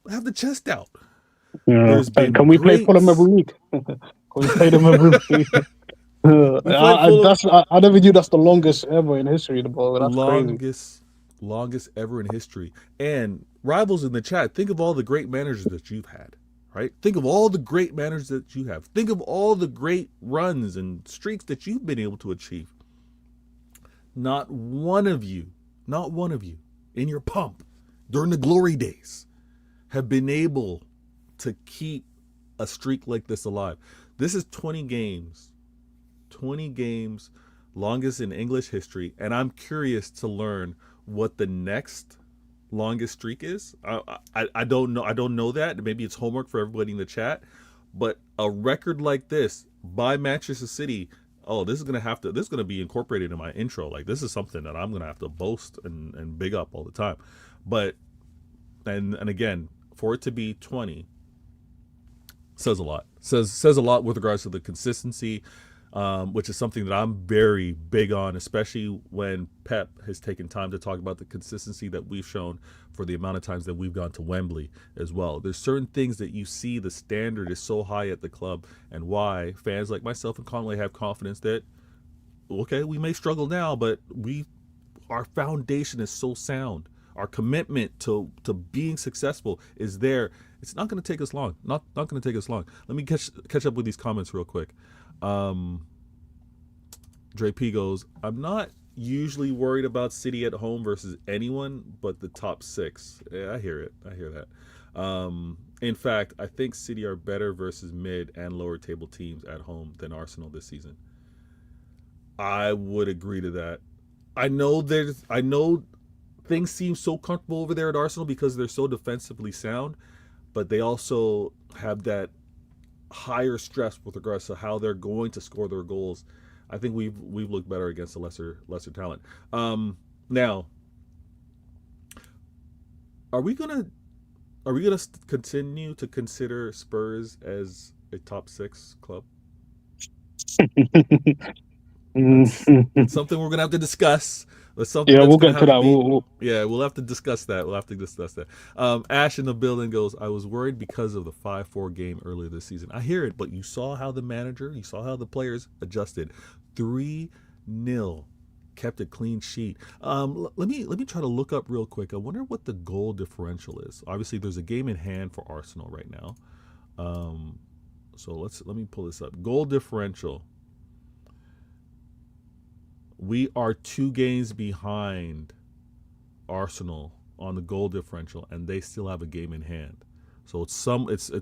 have the chest out. Yeah. There's been Can we play Fulham every greats. week? Can we play them every week? We played Fulham. I never knew that's the longest ever in history. But that's crazy. Longest ever in history. And rivals in the chat, think of all the great managers that you've had, right? Think of all the great managers that you have. Think of all the great runs and streaks that you've been able to achieve. Not one of you, not one of you in your pump during the glory days have been able to keep a streak like this alive. This is 20 games. 20 games, longest in English history, and I'm curious to learn what the next longest streak is. I don't know. I don't know that. Maybe it's homework for everybody in the chat. But a record like this by Manchester City, oh, this is gonna be incorporated in my intro. Like this is something that I'm gonna have to boast and big up all the time. But and again, for it to be 20 says a lot. Says a lot with regards to the consistency, which is something that I'm very big on, especially when Pep has taken time to talk about the consistency that we've shown for the amount of times that we've gone to Wembley as well. There's certain things that you see the standard is so high at the club, and why fans like myself and Conway have confidence that okay, we may struggle now, but our foundation is so sound. Our commitment to being successful is there. It's not going to take us long. Not going to take us long. Let me catch up with these comments real quick. Dre P goes, I'm not usually worried about City at home versus anyone but the top 6. Yeah, I hear it. I hear that. In fact, I think City are better versus mid and lower table teams at home than Arsenal this season. I would agree to that. I know things seem so comfortable over there at Arsenal because they're so defensively sound, but they also have that higher stress with regards to how they're going to score their goals. I think we've looked better against a lesser talent. Now, are we gonna continue to consider Spurs as a top 6 club? That's something we're gonna have to discuss. We'll get to that. We'll have to discuss that. Ash in the building goes, I was worried because of the 5-4 game earlier this season. I hear it, but you saw how the players adjusted. 3-0, kept a clean sheet. Let me try to look up real quick. I wonder what the goal differential is. Obviously, there's a game in hand for Arsenal right now. So let me pull this up. Goal differential. We are 2 games behind Arsenal on the goal differential, and they still have a game in hand. So it's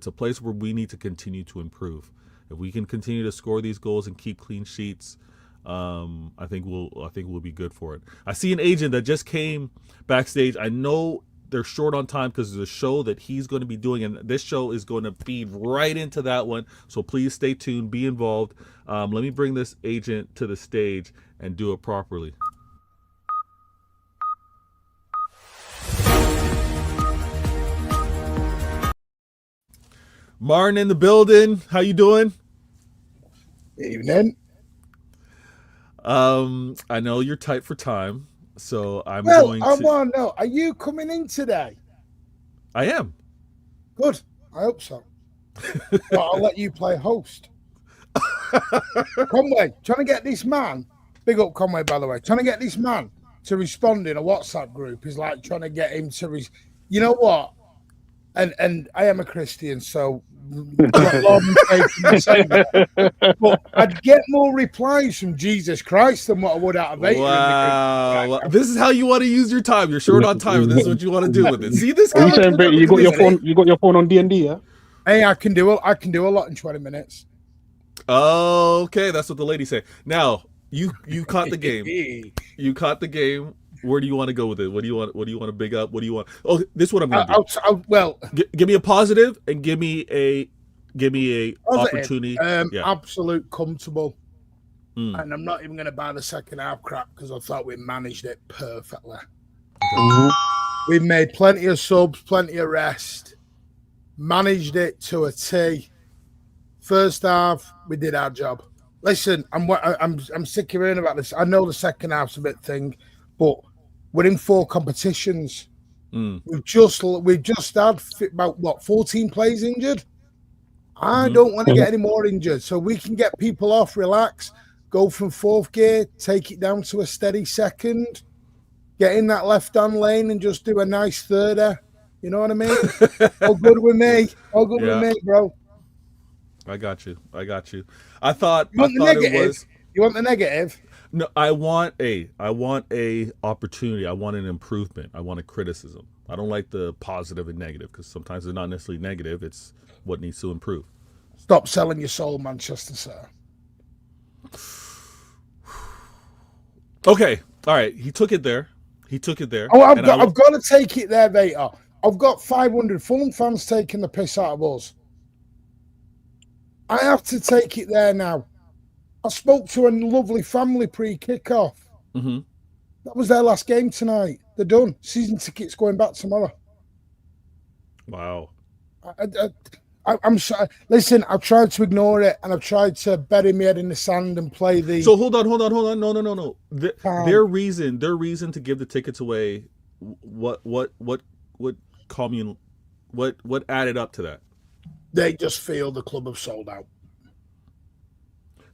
a place where we need to continue to improve. If we can continue to score these goals and keep clean sheets, I think we'll be good for it. I see an agent that just came backstage. I know they're short on time because there's a show that he's going to be doing, and this show is going to feed right into that one. So please stay tuned, be involved. Let me bring this agent to the stage and do it properly. Martin in the building. How you doing? Evening. I know you're tight for time, so I want to know, are you coming in today? I am. Good. I hope so. But I'll let you play host. Conway, trying to get this man, big up Conway, by the way, trying to get this man to respond in a WhatsApp group is like trying to get him to, you know what? And I am a Christian, so but I'd get more replies from Jesus Christ than what I would out of 8. Wow. This is how you want to use your time. You're short on time, and this is what you want to do with it. See this guy? You got your phone. You got your phone on D&D, yeah? Hey, I can do a lot in 20 minutes. Okay, that's what the lady said. Now you caught the game. You caught the game. Where do you want to go with it? What do you want to big up? What do you want? Oh, this is what I'm going to do. Give me a positive and give me a opportunity. Absolute comfortable. And I'm not even going to buy the second half crap because I thought we managed it perfectly. We made plenty of subs, plenty of rest, managed it to a T. First half, we did our job. Listen, I'm sick of hearing about this. I know the second half's a bit thing, but we're in 4 competitions. We've just had about 14 players injured. I don't want to get any more injured, so we can get people off, relax, go from 4th gear, take it down to a steady 2nd, get in that left-hand lane and just do a nice 3rder. You know what I mean? All good with me. All good with me, bro. I got you. I thought You want the negative? No, I want a opportunity. I want an improvement. I want a criticism. I don't like the positive and negative because sometimes they're not necessarily negative. It's what needs to improve. Stop selling your soul, Manchester, sir. Okay. All right. He took it there. Oh, I've got to take it there, Vader. I've got 500 Fulham fans taking the piss out of us. I have to take it there now. I spoke to a lovely family pre-kickoff. That was their last game tonight. They're done. Season tickets going back tomorrow. Wow. I'm sorry. Listen, I've tried to ignore it, and I've tried to bury my head in the sand and play the. So hold on. No. Their reason to give the tickets away. What added up to that? They just feel the club have sold out.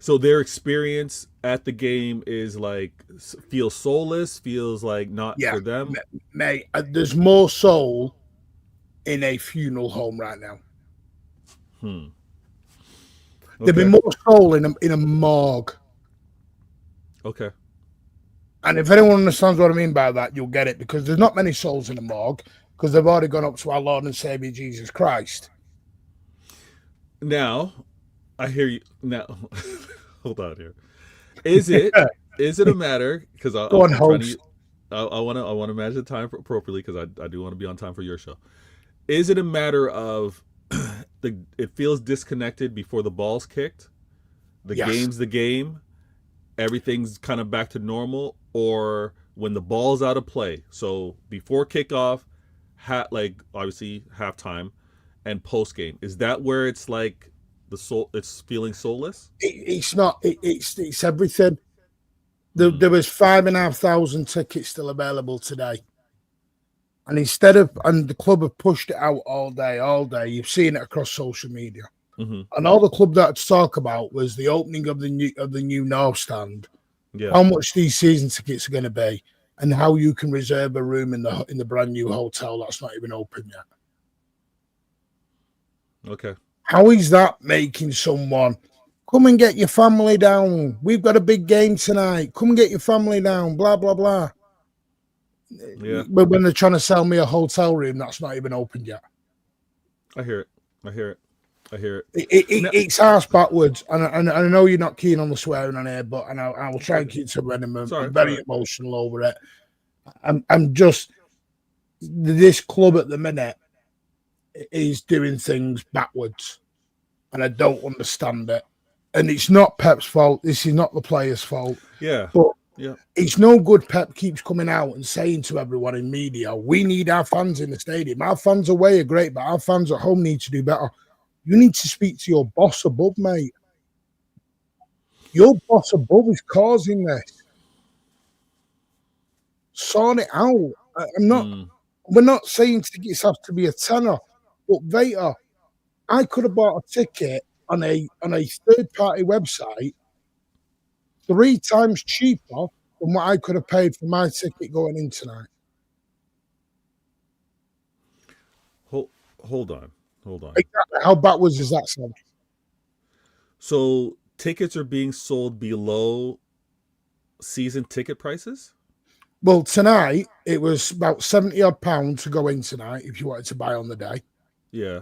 So their experience at the game is like feels soulless, feels like not Yeah, for them. mate. There's more soul in a funeral home right now. Okay. There'd be more soul in a morgue. Okay. And if anyone understands what I mean by that, you'll get it, because there's not many souls in a morgue because they've already gone up to our Lord and Savior Jesus Christ. Now, I hear you. Now, hold on here. Is it a matter, because I'm trying to, I want to manage the time appropriately, because I do want to be on time for your show. Is it a matter of it feels disconnected before the ball's kicked? The game's the game. Everything's kind of back to normal, or when the ball's out of play. So before kickoff, like obviously halftime, and post game. Is that where it's like it's feeling soulless? It's not. It's everything. There was 5,500 tickets still available today. And and the club have pushed it out all day. You've seen it across social media. Mm-hmm. And all the club that to talk about was the opening of the new North Stand, how much these season tickets are going to be, and how you can reserve a room in the brand new hotel that's not even open yet. Okay. How is that making someone come and get your family down? We've got a big game tonight. Come and get your family down. Blah blah blah. Yeah. But when they're trying to sell me a hotel room that's not even opened yet. I hear it. It's arse backwards, and I know you're not keen on the swearing on here, but I will try and keep it to a minimum. I'm very emotional over it. I'm just, this club at the minute is doing things backwards, and I don't understand it. And it's not Pep's fault. This is not the players' fault. Yeah. But yeah. It's no good Pep keeps coming out and saying to everyone in media, we need our fans in the stadium. Our fans away are great, but our fans at home need to do better. You need to speak to your boss above, mate. Your boss above is causing this. Sort it out. We're not saying tickets have to be a tenner, but Vader, I could have bought a ticket on a third-party website 3 times cheaper than what I could have paid for my ticket going in tonight. Hold on. Exactly. How backwards is that sound? So tickets are being sold below season ticket prices? Well, tonight it was about £70 to go in tonight if you wanted to buy on the day. Yeah.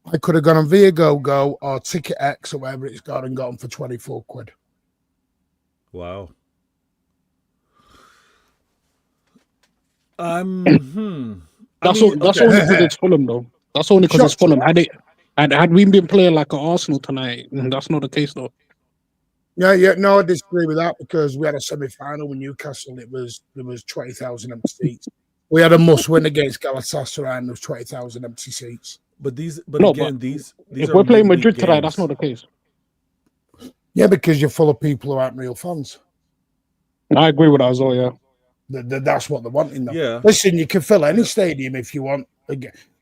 I could have gone on Viagogo or Ticket X or whatever it's got and got them for £24. Wow. That's only because it's Fulham, though. That's only because it's Fulham. Had we been playing like an Arsenal tonight, that's not the case, though. Yeah, no, I disagree with that, because we had a semi-final with Newcastle. There was 20,000 empty seats. We had a must-win against Galatasaray, and there was 20,000 empty seats. But these if we're playing Madrid tonight, that's not the case. Yeah, because you're full of people who aren't real fans. I agree with that as well. Yeah. That's what they're wanting, though. Yeah. Listen, you can fill any stadium if you want.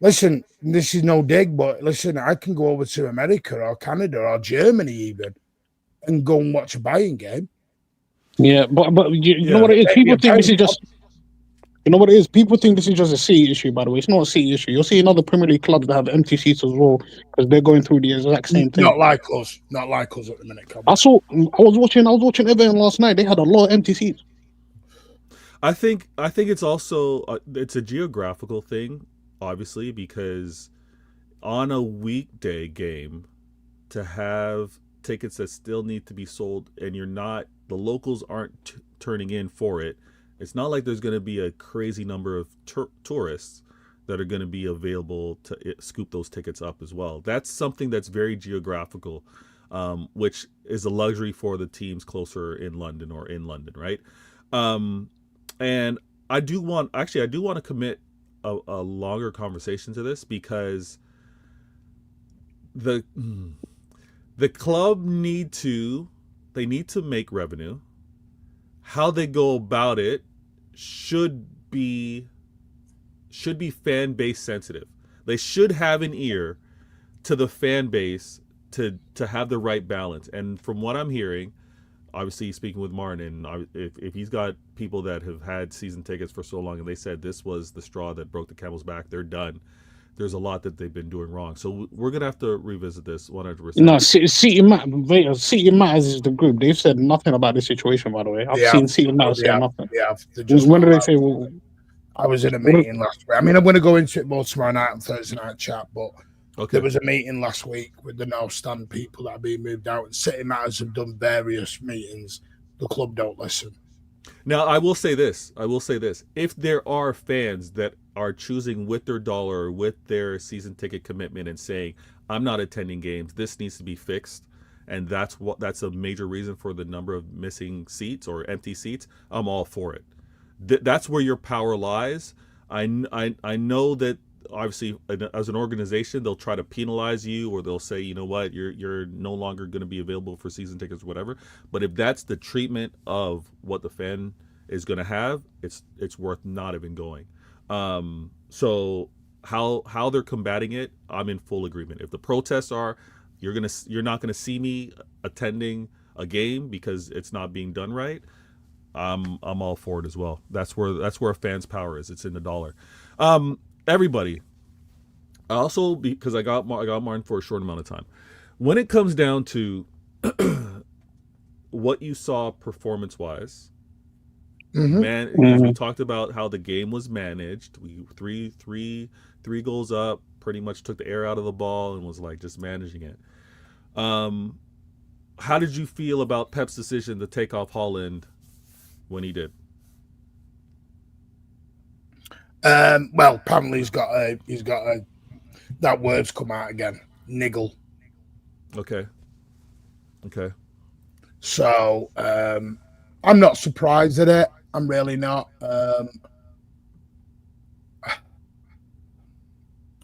Listen, this is no dig, but listen, I can go over to America or Canada or Germany even and go and watch a Bayern game. Yeah, but you know what it is? People think this is just. You know what it is? People think this is just a City issue, by the way. It's not a City issue. You'll see in other Premier League clubs that have empty seats as well, because they're going through the exact same thing. Not like us at the minute. I was watching Everton last night. They had a lot of empty seats. I think it's also it's a geographical thing, obviously, because on a weekday game, to have tickets that still need to be sold, and the locals aren't turning in for it. It's not like there's going to be a crazy number of tourists that are going to be available to scoop those tickets up as well. That's something that's very geographical, which is a luxury for the teams closer in London, right? And I do want to commit a longer conversation to this, because the club need to make revenue. How they go about it should be fan base sensitive. They should have an ear to the fan base to have the right balance. And from what I'm hearing, obviously speaking with Martin, if he's got people that have had season tickets for so long and they said this was the straw that broke the camel's back, they're done. There's a lot that they've been doing wrong. So we're going to have to revisit this 100%. No, City Matters is the group. They've said nothing about this situation, by the way. I've seen City Matters say nothing. Yeah, when did they say? I was in a meeting last week. I mean, I'm going to go into it more tomorrow night on Thursday night chat, but there was a meeting last week with the no-stand people that are being moved out, and City Matters have done various meetings. The club don't listen. Now, I will say this. If there are fans that are choosing with their dollar or with their season ticket commitment and saying, I'm not attending games, this needs to be fixed, and that's a major reason for the number of missing seats or empty seats, I'm all for it. That's where your power lies. I know that obviously as an organization they'll try to penalize you, or they'll say, you know what, you're no longer going to be available for season tickets or whatever. But if that's the treatment of what the fan is going to have, it's worth not even going. So how they're combating it, I'm in full agreement. If the protests are you're not gonna see me attending a game because it's not being done right, I'm all for it as well. That's where a fan's power is. It's in the dollar. Everybody. Also, because I got Martin for a short amount of time. When it comes down to what you saw performance-wise, we talked about how the game was managed. We three goals up, pretty much took the air out of the ball and was like just managing it. How did you feel about Pep's decision to take off Haaland when he did? Well, apparently he's got that word's come out again. Niggle. Okay. So I'm not surprised at it. I'm really not. But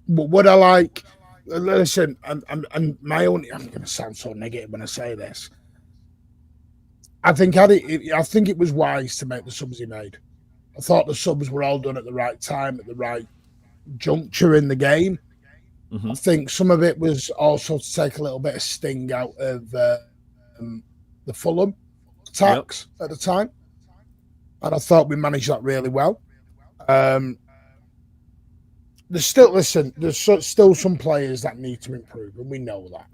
what I like, listen, I'm going to sound so negative when I say this. I think it was wise to make the subs he made. I thought the subs were all done at the right time, at the right juncture in the game. I think some of it was also to take a little bit of sting out of the Fulham attacks at the time. And I thought we managed that really well. There's still some players that need to improve, and we know that.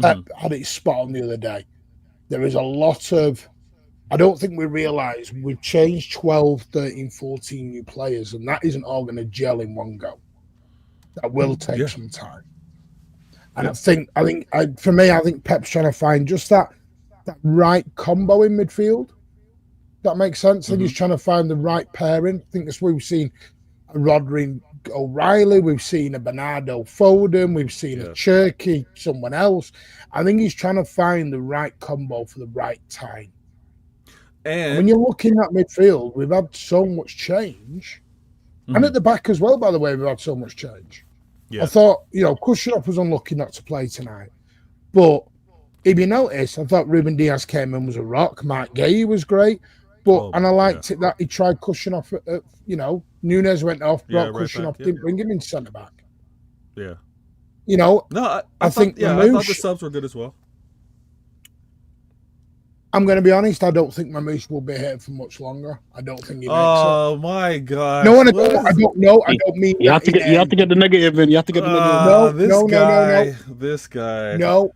Pep had it spot on the other day. There is a lot of... I don't think we realise we've changed 12, 13, 14 new players, and that isn't all going to gel in one go. That will take some time. And I think Pep's trying to find just that right combo in midfield. That makes sense. I think he's trying to find the right pairing. I think that's what we've seen a Rodri O'Reilly, we've seen a Bernardo Foden, we've seen a Cherky, someone else. I think he's trying to find the right combo for the right time. And when you're looking at midfield, we've had so much change. And at the back as well, by the way, we've had so much change. I thought, Kushinov was unlucky not to play tonight. But if you notice, I thought Ruben Diaz came in was a rock. Mark Gay was great. But and I liked it that he tried Kushinov at Nunes went off, brought Kushinov, didn't bring him in centre back. Yeah. No, I thought the subs were good as well. I'm going to be honest. I don't think Mamouche will be here for much longer. I don't think he makes it. Oh my God! No, I don't know. I don't mean you have to get the negative in. You have to get the negative. No. This guy. No,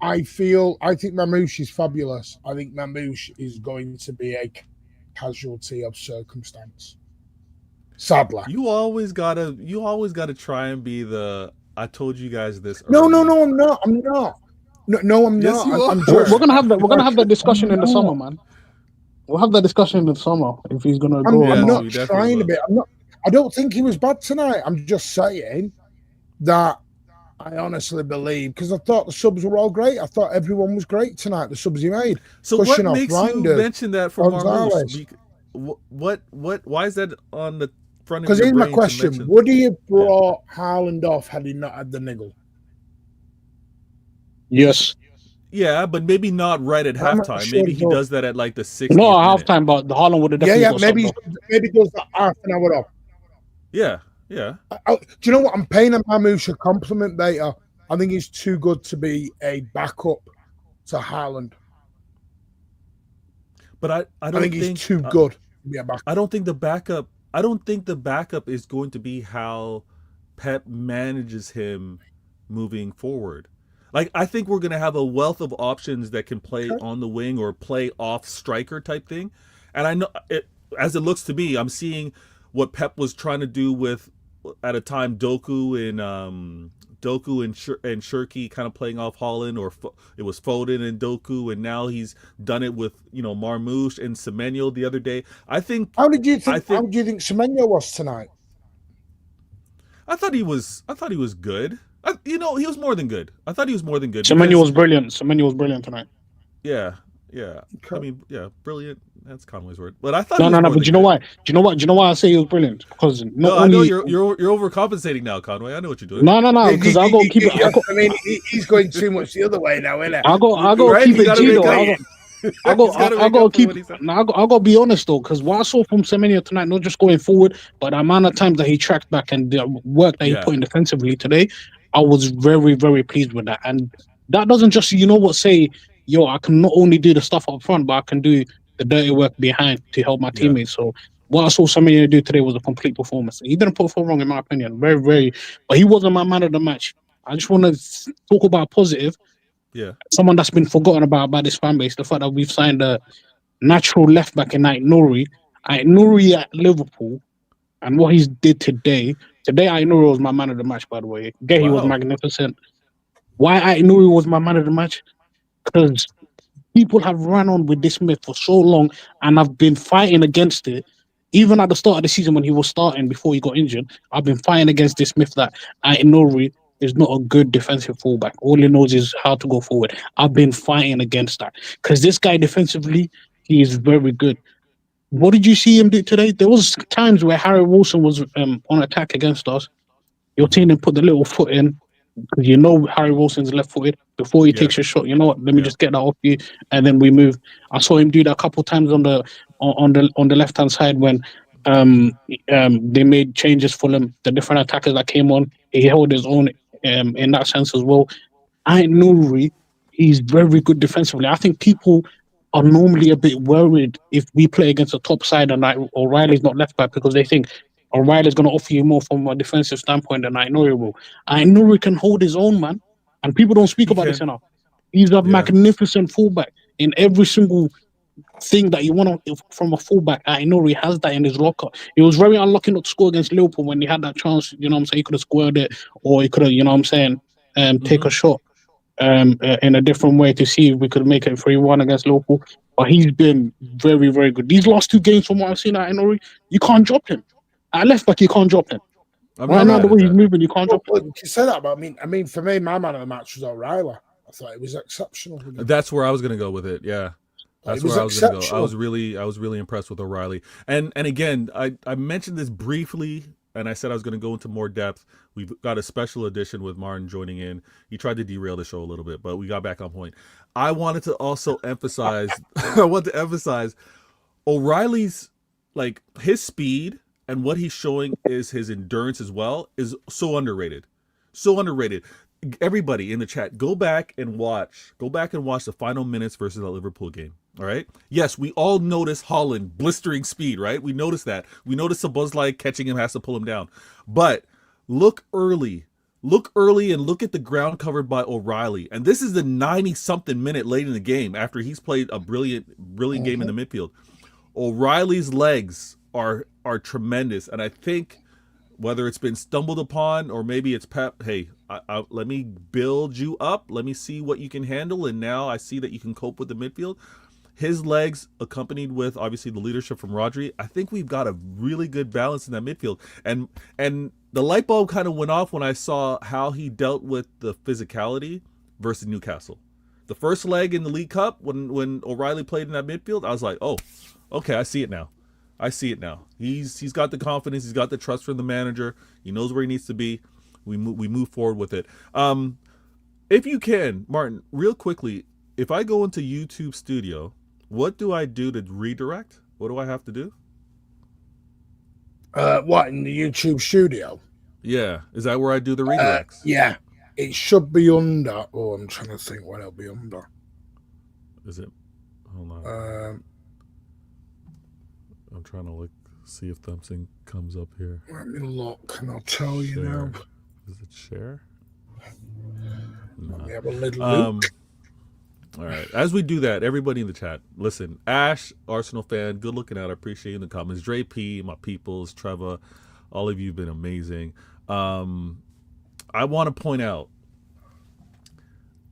I think Mamouche is fabulous. I think Mamouche is going to be a casualty of circumstance. Sadly, you always gotta try and be the. I told you guys this. No, I'm not. No, I'm not. We're gonna have that. We're gonna have that discussion in the summer, man. We'll have that discussion in the summer if he's gonna go. I'm not trying to be. I don't think he was bad tonight. I'm just saying that I honestly believe, because I thought the subs were all great. I thought everyone was great tonight. The subs he made. So what makes you mention that for Marmouche? What? Why is that on the front of your brain? Because here's my question: would he have brought Haaland off had he not had the niggle? Yes. Yeah, but maybe not right at halftime. Maybe he does that at like the 60th. No, halftime, but the Haaland would have definitely. Maybe does that half an hour off. Yeah. Do you know what? I'm paying a Mamouche a compliment, Beta. I think he's too good to be a backup to Haaland. But I think he's too good to be a backup. I don't think the backup. I don't think the backup is going to be how Pep manages him moving forward. Like, I think we're going to have a wealth of options that can play on the wing or play off striker type thing. And I know, as it looks to me, I'm seeing what Pep was trying to do with, at a time, Doku and Shirky kind of playing off Holland, or it was Foden and Doku, and now he's done it with Marmoush and Semenyo the other day. I think. How do you think Semenyo was tonight? I thought he was good. He was more than good. I thought he was more than good. Semenyo was brilliant. Semenyo was brilliant tonight. Yeah. Okay. I mean, yeah, brilliant. That's Conway's word. But I thought no. But do you know why? Do you know why I say he was brilliant? Because I know you're overcompensating now, Conway. I know what you're doing. No. Because I got to keep it. I mean, he's going too much the other way now, isn't it? I got to keep it G though. I got to be honest though, because what I saw from Semenyo tonight, not just going forward, but the amount of times that he tracked back and the work that he put in defensively today, I was very, very pleased with that. And that doesn't just, say, I can not only do the stuff up front, but I can do the dirty work behind to help my teammates. So what I saw Semenyo do today was a complete performance. He didn't put wrong, in my opinion. Very, very, but he wasn't my man of the match. I just want to talk about positive. Yeah, someone that's been forgotten about by this fan base. The fact that we've signed a natural left back in Aït-Nouri at Liverpool, and what he did today. Today, Aït-Nouri was my man of the match. By the way, he was magnificent. Why Aït-Nouri was my man of the match? Because people have run on with this myth for so long, and I've been fighting against it. Even at the start of the season when he was starting before he got injured, I've been fighting against this myth that Aït-Nouri is not a good defensive fullback. All he knows is how to go forward. I've been fighting against that because this guy defensively, he is very good. What did you see him do today? There was times where Harry Wilson was on attack against us. Your team didn't put the little foot in because Harry Wilson's left-footed. Before he takes a shot, you know what? Let me just get that off you, and then we move. I saw him do that a couple of times on the left-hand side when they made changes for him. The different attackers that came on, he held his own in that sense as well. Aït-Nouri, he's very good defensively. I think people are normally a bit worried if we play against a top side and O'Reilly's not left back because they think O'Reilly's going to offer you more from a defensive standpoint than Aït-Nouri will. Aït-Nouri can hold his own, man. And people don't speak about this enough. He's a magnificent fullback in every single thing that you want from a fullback. Aït-Nouri has that in his locker. He was very unlucky not to score against Liverpool when he had that chance. He could have scored it, or he could have, take a shot in a different way to see if we could make it 3-1 against Liverpool. But he's been very, very good. These last two games, from what I've seen at Aït-Nouri, you can't drop him. At left back, you can't drop him. Right now, the way he's moving, you can't drop him. You say that, but I mean, for me, my man of the match was O'Reilly. I thought it was exceptional. That's where I was going to go with it. Yeah. That's where I was going to go. I was really impressed with O'Reilly. And again, I mentioned this briefly, and I said I was going to go into more depth. We've got a special edition with Martin joining in. He tried to derail the show a little bit, but we got back on point. I wanted to also emphasize, O'Reilly's, his speed and what he's showing is his endurance as well is so underrated. So underrated. Everybody in the chat, go back and watch the final minutes versus the Liverpool game. All right. Yes, we all notice Haaland blistering speed, right? We notice that. We notice Szoboszlai catching him has to pull him down. But look early and look at the ground covered by O'Reilly. And this is the 90-something minute late in the game after he's played a brilliant game in the midfield. O'Reilly's legs are tremendous. And I think whether it's been stumbled upon or maybe it's Pep, hey, let me build you up. Let me see what you can handle. And now I see that you can cope with the midfield. His legs, accompanied with obviously the leadership from Rodri, I think we've got a really good balance in that midfield. And the light bulb kind of went off when I saw how he dealt with the physicality versus Newcastle. The first leg in the League Cup, when O'Reilly played in that midfield, I was like, oh, okay, I see it now. He's got the confidence. He's got the trust from the manager. He knows where he needs to be. We move forward with it. If you can, Martin, real quickly, if I go into YouTube Studio, what do I do to redirect? What do I have to do? What, in the YouTube Studio? Yeah. Is that where I do the redirects? Yeah. It should be under. Oh, I'm trying to think what it'll be under. Is it? Hold on. I'm trying to look, see if something comes up here. Let me look, and I'll tell you now. Is it share? Let me have a little look. All right. As we do that, everybody in the chat, listen. Ash, Arsenal fan, good looking out. I appreciate you in the comments. Dre P, my peoples, Trevor, all of you have been amazing. I want to point out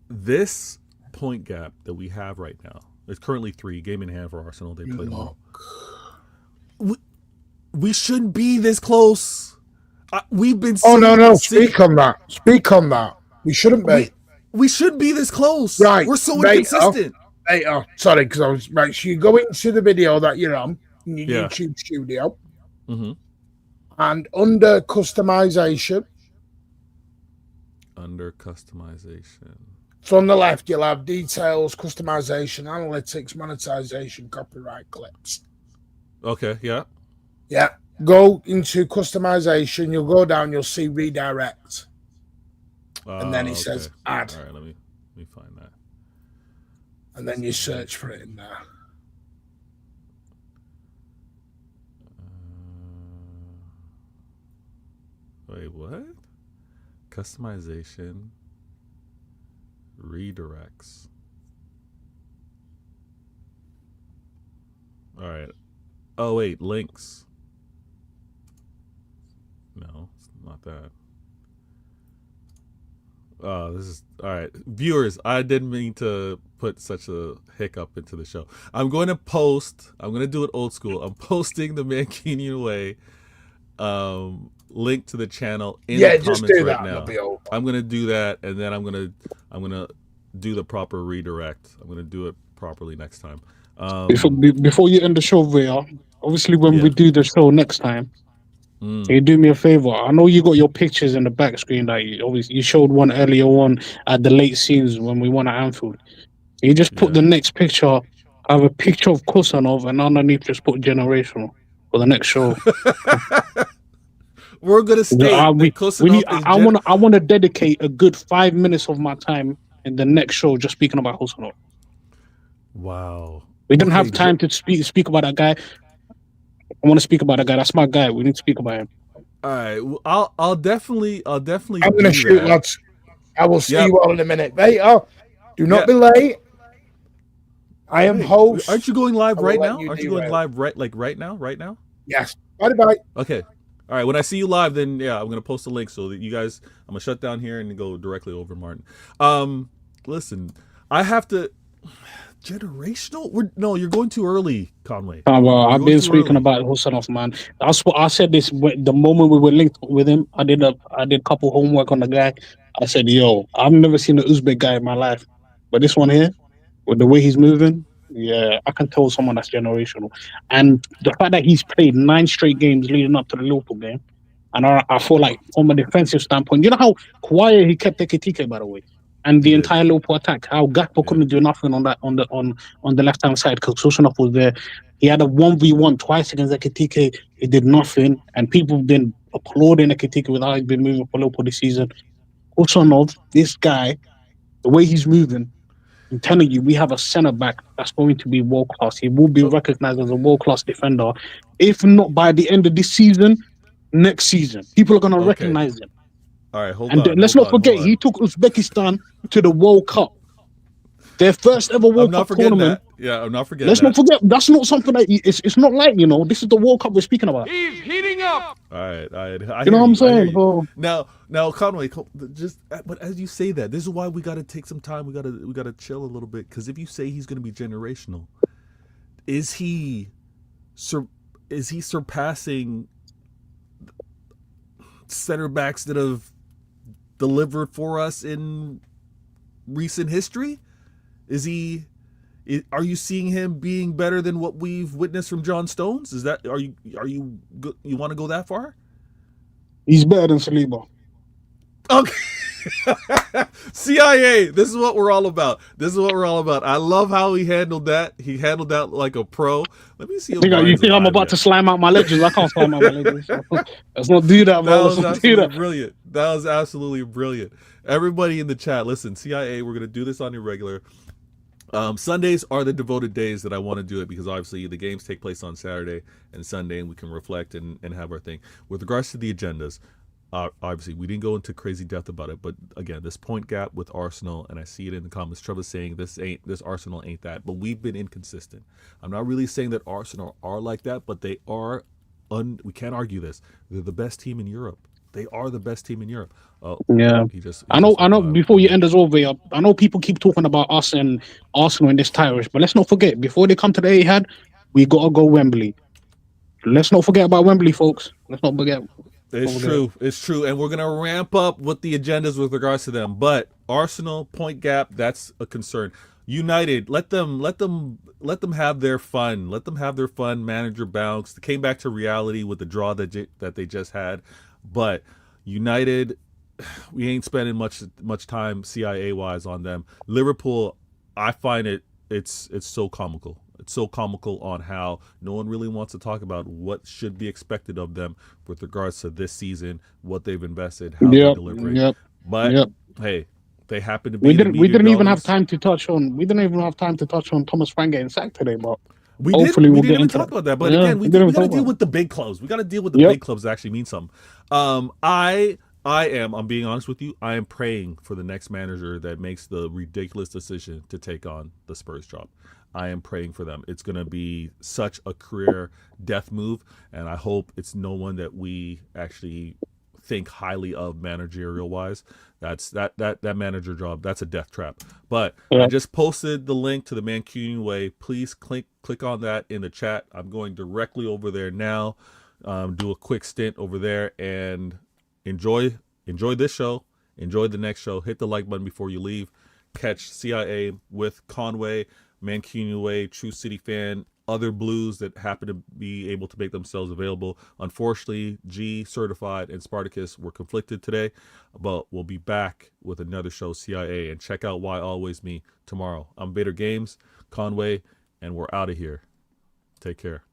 this point gap that we have right now. There's currently 3 game in hand for Arsenal. They played them. We shouldn't be this close. We've been. Oh no! Speak on that. Speak on that. We shouldn't be. We should be this close. Right. We're so inconsistent. Sorry, because I was right. So you go into the video that you're on in your YouTube studio, and under customization. Under customization. So on the left, you'll have details, customization, analytics, monetization, copyright, clips. Okay. Yeah. Yeah. Go into customization. You'll go down. You'll see redirect. And then it says add. All right, let me find that. And then you search for it in there. Wait, what? Customization. Redirects. All right. Oh, wait, links. No, it's not that. This is all right. Viewers, I didn't mean to put such a hiccup into the show. I'm going to post, I'm going to do it old school. I'm posting the Mancunian Way link to the channel in the comments right now. I'm going to do that, and then I'm going to do the proper redirect. I'm going to do it properly next time. Before you end the show, Rhea, obviously when we do the show next time, can you do me a favor? I know you got your pictures in the back screen that you showed one earlier on at the late scenes when we won at Anfield. Can you just put the next picture, have a picture of Kusanov, and underneath just put generational for the next show. We're gonna stay. I want to dedicate a good 5 minutes of my time in the next show just speaking about Kusanov. Wow. We don't have time to speak about that guy. I want to speak about that guy. That's my guy. We need to speak about him. All right. Well, I'll definitely. I'm gonna shoot, lads. I will see you all in a minute. Later. Do not be late. I am host. Aren't you going live right now? Aren't you going live right now? Right now? Yes. Bye. Okay. All right. When I see you live, then I'm gonna post a link so that you guys. I'm gonna shut down here and go directly over Martin. Listen, I have to. Generational? You're going too early, Conway. Well, I've been speaking about Husanov, man. That's what I said. This the moment we were linked with him, I did a couple homework on the guy. I said, "Yo, I've never seen an Uzbek guy in my life, but this one here, with the way he's moving, yeah, I can tell someone that's generational." And the fact that he's played 9 straight games leading up to the Liverpool game, and I feel like from a defensive standpoint, you know how quiet he kept Ekitike, by the way. And the entire Liverpool attack, how Gakpo couldn't do nothing on the left hand side because Kusanov was there. He had a 1v1 twice against Ekitike. He did nothing, and people have been applauding Ekitike with how he's been moving for Liverpool this season. Kusanov, this guy, the way he's moving, I'm telling you, we have a centre back that's going to be world class. He will be recognized as a world class defender, if not by the end of this season, next season. People are going to recognize him. All right, hold on. And let's not forget, he took Uzbekistan to the World Cup. Their first ever World Cup tournament. Yeah, I'm not forgetting Let's not forget, that's not something that it's not like, this is the World Cup we're speaking about. He's heating up. All right. I you know what I'm saying? Now, Conway, but as you say that, this is why we got to take some time. We got to chill a little bit, because if you say he's going to be generational, is he surpassing center backs that have delivered for us in recent history? Are you seeing him being better than what we've witnessed from John Stones? Are you want to go that far? He's better than Saliba. Okay. CIA. This is what we're all about. This is what we're all about. I love how he handled that. He handled that like a pro. Let me see. You think I'm about to slime out my legends? I can't slime out my legends. So let's not do that, bro. That Let's was not do absolutely that. brilliant. That was absolutely brilliant. Everybody in the chat, listen, CIA, we're going to do this on your regular. Sundays are the devoted days that I want to do it because obviously the games take place on Saturday and Sunday and we can reflect and have our thing. With regards to the agendas, obviously we didn't go into crazy depth about it, but again, this point gap with Arsenal, and I see it in the comments, Trevor's saying this Arsenal ain't that, but we've been inconsistent. I'm not really saying that Arsenal are like that, but they are, we can't argue this. They're the best team in Europe. They are the best team in Europe. Yeah, I know. Before you end us over, I know people keep talking about us and Arsenal in this title race, but let's not forget before they come to the Etihad, we gotta go Wembley. Let's not forget about Wembley, folks. Let's not forget. It's true. It's true, and we're gonna ramp up with the agendas with regards to them. But Arsenal point gap, that's a concern. United, let them have their fun. Let them have their fun. Manager bounce. They came back to reality with the draw that they just had. But United, we ain't spending much time CIA wise on them. Liverpool, I find it's so comical. It's so comical on how no one really wants to talk about what should be expected of them with regards to this season, what they've invested, how they're delivering. But hey, they happen to be. We didn't even have time to touch on. We didn't even have time to touch on Thomas Frank getting sacked today, but we didn't even talk about that. But again, we got to deal with the big clubs. We got to deal with the big clubs that actually mean something. I'm being honest with you, I am praying for the next manager that makes the ridiculous decision to take on the Spurs job. I am praying for them. It's going to be such a career death move, and I hope it's no one that we actually think highly of managerial wise. That's that manager job, that's a death trap. But I just posted the link to the Mancunian Way. Please click on that in the chat. I'm going directly over there now. Do a quick stint over there and enjoy this show, enjoy the next show. Hit the like button before you leave. Catch CIA with Conway, Mancunian Way, True City Fan, other blues that happen to be able to make themselves available. Unfortunately, G Certified and Spartacus were conflicted today, but we'll be back with another show, CIA, and check out Why Always Me tomorrow. I'm Bader Games, Conway, and we're out of here. Take care.